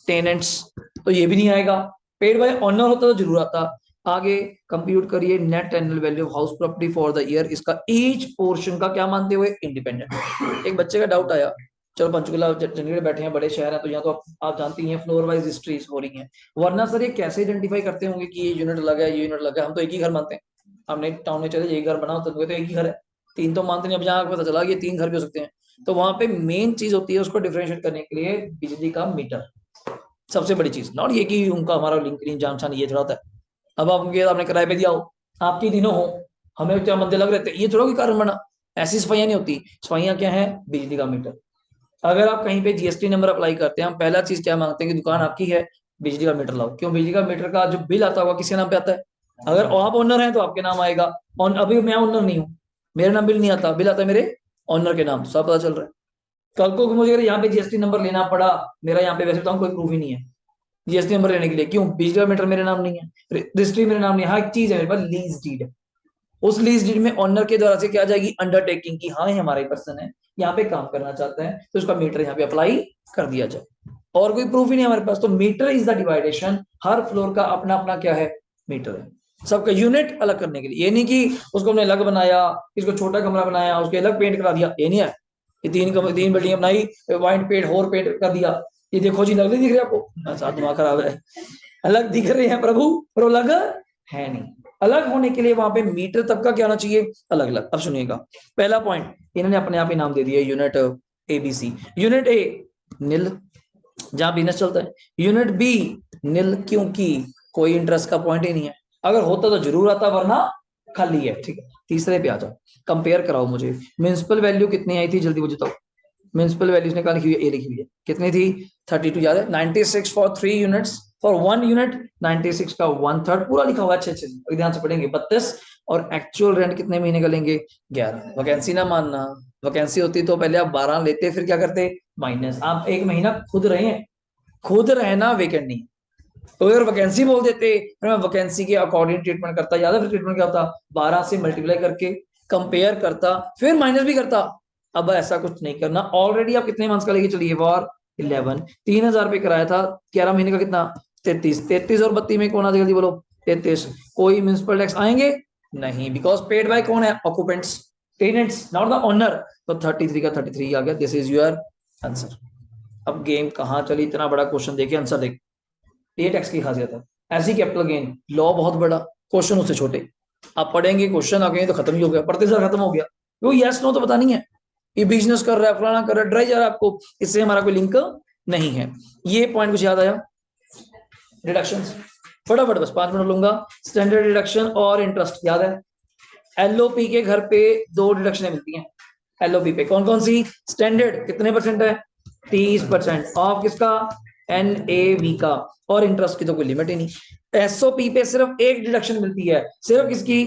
टेनेंट्स, तो ये भी नहीं आएगा। पेड बाय ऑनर होता तो जरूर आता। आगे कंप्यूट करिए net annual value of house property for the year, इसका ईच पोर्शन का क्या मानते हुए? इंडिपेंडेंट। एक बच्चे का डाउट आया, चलो पंचकुला चंडीगढ़ बैठे हैं, बड़े शहर है, तो यहाँ तो आप जानती हैं फ्लोर वाइज हिस्ट्रीज हो रही हैं। वरना सर ये कैसे आइडेंटिफाई करते होंगे कि ये यूनिट लगा है, ये यूनिट लगा है? हम तो एक ही घर मानते हैं। हमने टाउन में चले एक घर बनाओ तो एक ही घर है, 3 तो मानते नहीं। अब जहाँ पता चला कि 3 घर भी हो सकते हैं, तो वहां पे मेन चीज होती है उसको डिफरेंशिएट करने के लिए बिजली का मीटर। सबसे बड़ी चीज, नॉट ये कि उनका हमारा लिंक नहीं, जान पहचान, ये थोड़ा होता है। अब आप उनके आपने किराए पे दिया हो, आपके दिनों हो, हमें क्या मध्य लग रहते, ये थोड़ा कोई कारण बना। ऐसी सफाइयां नहीं होती। सफाइयां क्या है? बिजली का मीटर। अगर आप कहीं पे जीएसटी नंबर अप्लाई करते हैं, हम पहला चीज क्या मांगते हैं कि दुकान आपकी है, बिजली का मीटर लाओ। क्यों? बिजली का मीटर का जो बिल आता होगा किसके नाम पे आता है? अगर आप ओनर हैं तो आपके नाम आएगा। और अभी मैं ओनर नहीं हूँ, मेरे नाम बिल नहीं आता, बिल आता है मेरे ओनर के नाम। सब पता चल रहा है। कल को मुझे अगर यहाँ पे जीएसटी नंबर लेना पड़ा, मेरा यहाँ पे वैसे तो कोई प्रूफ ही नहीं है जीएसटी नंबर लेने के लिए। क्यों? बिजली का मीटर मेरे नाम नहीं है, रजिस्ट्री मेरे नाम नहीं है, हर एक चीज है मेरे पास, लीज डीड है। उस लीज डीड में ऑनर के द्वारा से क्या जाएगी? अंडरटेकिंग की हाँ ये हमारा ही पर्सन है, यहाँ पे काम करना चाहता है, तो उसका मीटर यहाँ पे अप्लाई कर दिया जाए। और कोई प्रूफ ही नहीं हमारे पास, तो मीटर इज द डिवाइडेशन। हर फ्लोर का अपना अपना क्या है? मीटर है। सबका यूनिट अलग करने के लिए। ये नहीं कि उसको हमने अलग बनाया, इसको छोटा कमरा बनाया, उसके अलग पेंट करा दिया, ये नहीं है। ये 3 बिल्डिंग बनाई, व्हाइट पेंट और पेंट कर दिया, ये देखो जी अलग नहीं दिख रहा आपको? ऐसा दिमाग खराब है। अलग दिख रहे हैं प्रभु, पर अलग है नहीं। अलग होने के लिए वहां पे मीटर तब का क्या होना चाहिए? अलग अलग। अब सुनिएगा, पहला पॉइंट इन्होंने अपने आप ही नाम दे दिया, यूनिट एबीसी। यूनिट ए नील, जहां बिजनेस चलता है। यूनिट बी नील, क्योंकि कोई इंटरेस्ट का पॉइंट ही नहीं है। अगर होता तो जरूर आता, वरना खाली है। ठीक है, तीसरे पे आ जाओ। कंपेयर कराओ मुझे, म्युनिसिपल वैल्यू कितनी आई थी? जल्दी मुझे बताओ। म्युनिसिपल वैल्यूज ने कहा लिखी हुई है? ए लिखी हुई है। कितनी थी? 32 याद है। 96 फॉर 3 यूनिट्स, फॉर 1 यूनिट 96 का 1/3 पूरा लिखा हुआ है। अच्छे अच्छे ध्यान से पढ़ेंगे। 32। और एक्चुअल रेंट कितने महीने का लेंगे? 11। वैकेंसी ना मानना, वैकेंसी होती तो पहले आप 12 लेते, फिर क्या करते? माइनस। आप 1 महीना खुद रहे हैं, खुद रहना वेकेंट नहीं। तो अगर वैकेंसी बोल देते, फिर मैं वैकेंसी के अकॉर्डिंग ट्रीटमेंट करता। याद है फिर ट्रीटमेंट क्या होता? 12 से मल्टीप्लाई करके कंपेयर करता, फिर माइनस भी करता। अब ऐसा कुछ नहीं करना। ऑलरेडी आप कितने मंथ्स का लेके चलिए? फॉर 11। 3000 रुपये कराया था, 11 महीने का कितना? 33। 33 और 32 में कौन आ जाएगा? जल्दी बोलो। 33। कोई म्युनिसिपल टैक्स आएंगे नहीं, बिकॉज पेड बाय कौन है? Occupants, tenants, not the owner. तो 33 का 33 आ गया। This is your answer. अब गेम कहाँ चली? इतना बड़ा क्वेश्चन देखे आंसर देख। ये टैक्स की खासियत है। ऐसी कैपिटल गेन, लॉ बहुत बड़ा, क्वेश्चन उससे छोटे। आप पढ़ेंगे, क्वेश्चन आ गए तो खत्म ही हो गया, पढ़ते सर खत्म हो गया। वो यस नो तो पता नहीं है, ये बिजनेस कर रहा है, फलाना कर रहा है, डराई जा रहा है आपको, इससे हमारा कोई लिंक नहीं है। ये पॉइंट कुछ याद आया? डिडक्शन फटाफट, बस 5 मिनट लूंगा। स्टैंडर्ड डिडक्शन और इंटरेस्ट याद है? एलओपी के घर पे 2 डिडक्शन मिलती हैं एलओपी पे, कौन कौन सी? स्टैंडर्ड कितने परसेंट है? 30% ऑफ किसका? एनएवी का, और इंटरेस्ट की तो कोई लिमिट ही नहीं। एसओपी पे सिर्फ एक डिडक्शन मिलती है, सिर्फ किसकी?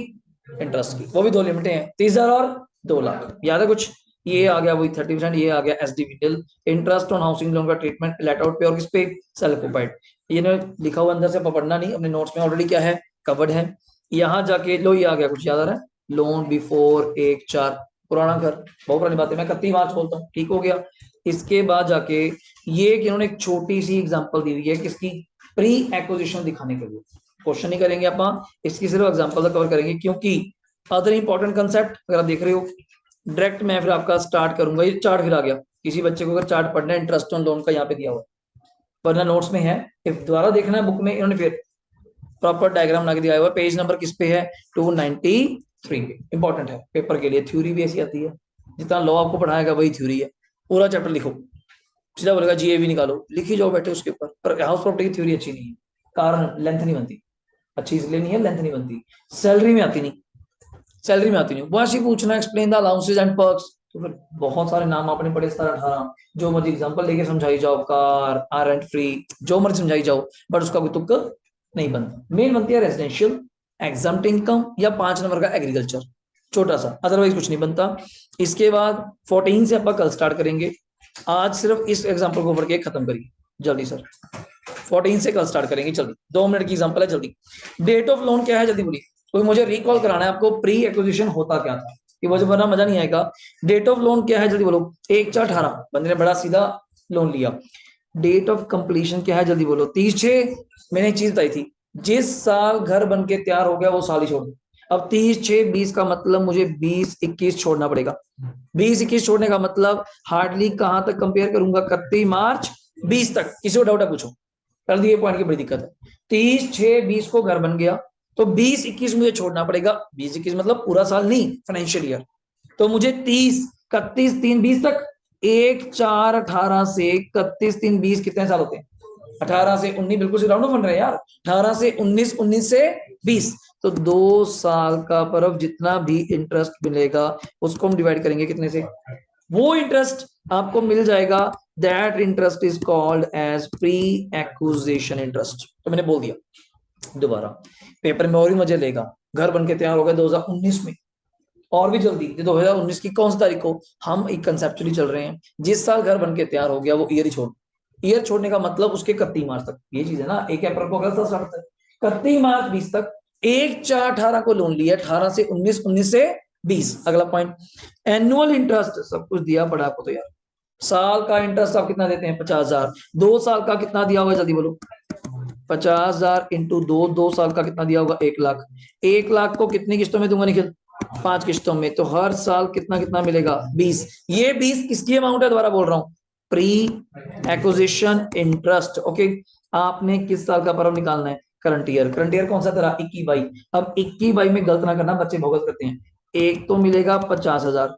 इंटरेस्ट की, वो भी 2 लिमिटें हैं, 30,000 और 2 लाख। याद है कुछ? ये आ गया वही 30%, ये आ गया एसडीवीडीएल, इंटरेस्ट ऑन हाउसिंग लोन का ट्रीटमेंट लेट आउट पे, और किस पे? सेल्फ ओक्युपाइड। ये ना लिखा हुआ अंदर से पढ़ना नहीं, अपने नोट्स में ऑलरेडी क्या है, कवर्ड है। यहाँ जाके लो, ये आ गया कुछ याद आ रहा है? लोन बिफोर 1/4, पुराना घर, बहुत पुरानी बात है, मैं 31 मार्च बोलता हूँ, ठीक हो गया। इसके बाद जाके ये कि इन्होंने एक छोटी सी एग्जांपल दी हुई है किसकी? प्री एक्विजिशन दिखाने के लिए। क्वेश्चन नहीं करेंगे आप, इसकी सिर्फ एग्जांपल कवर करेंगे, क्योंकि अदर इंपॉर्टेंट कंसेप्ट अगर आप देख रहे हो डायरेक्ट मैं फिर आपका स्टार्ट करूंगा। ये चार्ट फिर आ गया, किसी बच्चे को अगर चार्ट पढ़ना है इंटरेस्ट ऑन लोन का, यहाँ पे दिया हुआ, वरना नोट्स में है, इफ दोबारा देखना है बुक में, इन्होंने फिर प्रॉपर डायग्राम बना के दिया हुआ। पेज नंबर किस पे है? 293 पे। इंपॉर्टेंट है पेपर के लिए, थ्योरी भी ऐसी आती है, जितना लॉ आपको पढ़ाएगा वही थ्योरी है। पूरा चैप्टर लिखो, सीधा बोलेगा जीए भी निकालो, लिखी जाओ बैठे उसके ऊपर। पर हाउस प्रॉपर्टी की थ्योरी अच्छी नहीं है, कारण लेंथ नहीं बनती, अच्छी इसलिए नहीं है, लेंथ नहीं बनती, सैलरी में आती नहीं, सैलरी में आती नहीं। बस ही पूछना explain the allowances and perks, तो फिर बहुत सारे नाम आपने पढ़े 17-18, जो मर्जी एग्जांपल लेके समझाई जाओ, कार, रेंट फ्री, जो मर्जी समझाई जाओ, बट उसका कोई तुक्का नहीं बनता। मेन बनती है रेजिडेंशियल, एग्जाम्प्ट इनकम, या 5 नंबर का एग्रीकल्चर, छोटा सा, अदरवाइज कुछ नहीं बनता। इसके बाद 14 से आप कल स्टार्ट करेंगे, आज सिर्फ इस एग्जाम्पल को पढ़ के खत्म करिए जल्दी सर। 14 से कल स्टार्ट करेंगे जल्दी, 2 मिनट की एग्जांपल है जल्दी। डेट ऑफ लोन क्या है जल्दी बोलिए, तो मुझे रिकॉल कराना है आपको प्री एक्विजिशन होता क्या था, कि वजह वरना मजा नहीं आएगा। डेट ऑफ लोन क्या है जल्दी बोलो? 1/4/18, बंदे ने बड़ा सीधा लोन लिया। डेट ऑफ कंप्लीशन क्या है जल्दी बोलो? 30/6, मैंने एक चीज बताई थी, जिस साल घर बन के तैयार हो गया वो साल ही छोड़ दो। अब 30/6/20 का मतलब मुझे 20-21 छोड़ना पड़ेगा। 20-21 छोड़ने का मतलब हार्डली कहां तक कंपेयर करूंगा? 31 मार्च 20 तक। किसी को डाउट है पूछो, कर दिए पॉइंट की बड़ी दिक्कत है। 30/6/20 को घर बन गया, तो 20-21 मुझे छोड़ना पड़ेगा। 20-21 मतलब पूरा साल नहीं, फाइनेंशियल ईयर। तो मुझे 30, 31, 3, 20 तक, 1/4/18 से 31, 3, 20 कितने साल होते हैं? 18 से 19, बिल्कुल से राउंड बन रहे हैं यार, 18 से 19, 19 से 20, तो 2 साल का बर्फ जितना भी इंटरेस्ट मिलेगा उसको हम डिवाइड करेंगे कितने से? वो इंटरेस्ट आपको मिल जाएगा, that interest is called as pre acquisition interest. तो मैंने बोल दिया दोबारा, पेपर में और भी मजे लेगा। घर बन के तैयार हो गया 2019 में, और भी जल्दी 2019 की कौन सी तारीख को? हम एक कंसेप्चुअली चल रहे हैं, जिस साल घर बन के तैयार हो गया वो ईयर ही छोड़, ईयर छोड़ने का मतलब उसके 31 मार्च तक, ये चीज है ना, 1 अप्रैल को अगस्त स्टार्ट होता है, 31 मार्च 20 तक। 1/4/18 को लोन लिया, 18 से 19, 19 से 20। अगला पॉइंट, एनुअल इंटरेस्ट, सब कुछ दिया पड़ा आपको तो यार। साल का इंटरेस्ट आप कितना देते हैं? 50,000। 2 साल का कितना दिया होगा जल्दी बोलो? 50,000 इंटू 2, 2 साल का कितना दिया होगा? 1 लाख। 1 लाख को कितनी किस्तों में दूंगा निखिल? 5 किस्तों में, तो हर साल कितना कितना मिलेगा? 20। ये 20 किसकी अमाउंट है? दोबारा बोल रहा हूँ, प्री एक्विजिशन इंटरेस्ट। ओके, आपने किस साल का पर्व निकालना है? Current year. करंट ईयर कौन सा तेरा? 21/22। अब 21/22 में गलत ना करना, बच्चे भोगत करते हैं। एक तो मिलेगा 50,000,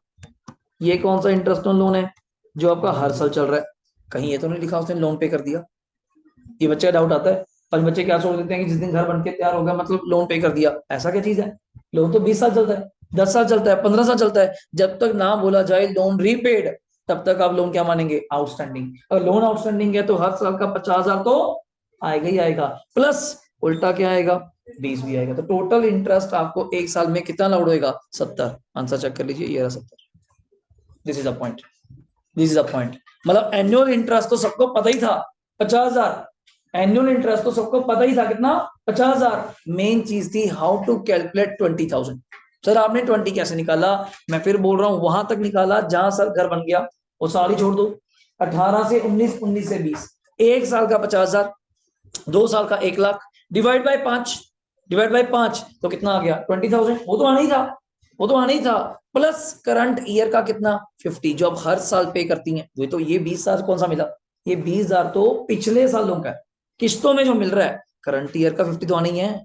ये कौन सा इंटरेस्ट ऑन लोन है जो आपका हर साल चल रहा है? कहीं ये तो नहीं लिखा उसने लोन पे कर दिया? ये बच्चे का डाउट आता है, और बच्चे क्या सोच देते हैं कि जिस दिन घर बन के तैयार होगा मतलब लोन पे कर दिया। ऐसा क्या चीज है? लोन तो 20 साल चलता है, 10 साल चलता है, 15 साल चलता है, जब तक ना बोला जाए लोन रीपेड तब तक आप लोन क्या मानेंगे? आउटस्टैंडिंग। अगर लोन आउटस्टैंडिंग है तो हर साल का 50,000 तो आएगा ही आएगा, प्लस उल्टा क्या आएगा? 20 भी आएगा। तो टोटल इंटरेस्ट आपको एक साल में कितना लाउड होएगा? 70। आंसर चेक कर लीजिए, ये रहा 70। This is a point, this is a point. मतलब एनुअल इंटरेस्ट तो सबको पता ही था, 50,000। एनुअल इंटरेस्ट तो सबको पता ही था, कितना? 50,000। मेन चीज थी हाउ टू कैलकुलेट 20,000। सर आपने 20 कैसे निकाला? मैं फिर बोल रहा हूं, वहां तक निकाला जहां सर घर बन गया, वो साल ही छोड़ दो। 18 से 19, 19 से 20, एक साल का 50,000, 2 साल का 1 lakh, divide by 5, divide by 5 तो कितना आ गया? 20,000। वो तो आना ही था, वो तो आना ही था, प्लस करंट ईयर का कितना? 50, जो आप हर साल पे करती हैं। वो तो ये 20,000 कौन सा मिला? ये 20,000 तो पिछले सालों का है, किस्तों में जो मिल रहा है। करंट ईयर का 50 तो आना ही है,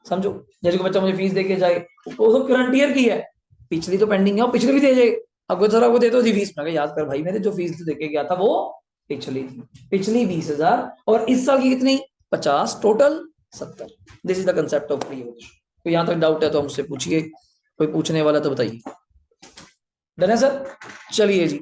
समझो। जैसे कोई बच्चा मुझे फीस दे के जाए, वो तो करंट ईयर की है, पिछली तो पेंडिंग है, और पिछली भी दे जाए। अब सर आपको दे दो थी फीस, मैं याद कर भाई, मैंने जो फीस दे के गया था वो पिछली थी, पिछली 20,000, और इस साल की कितनी? 50, total 70। This is the concept of pre acquisition. तो यहाँ तक डाउट है तो हमसे पूछिए, कोई पूछने वाला तो बताइए। डन है सर, चलिए जी।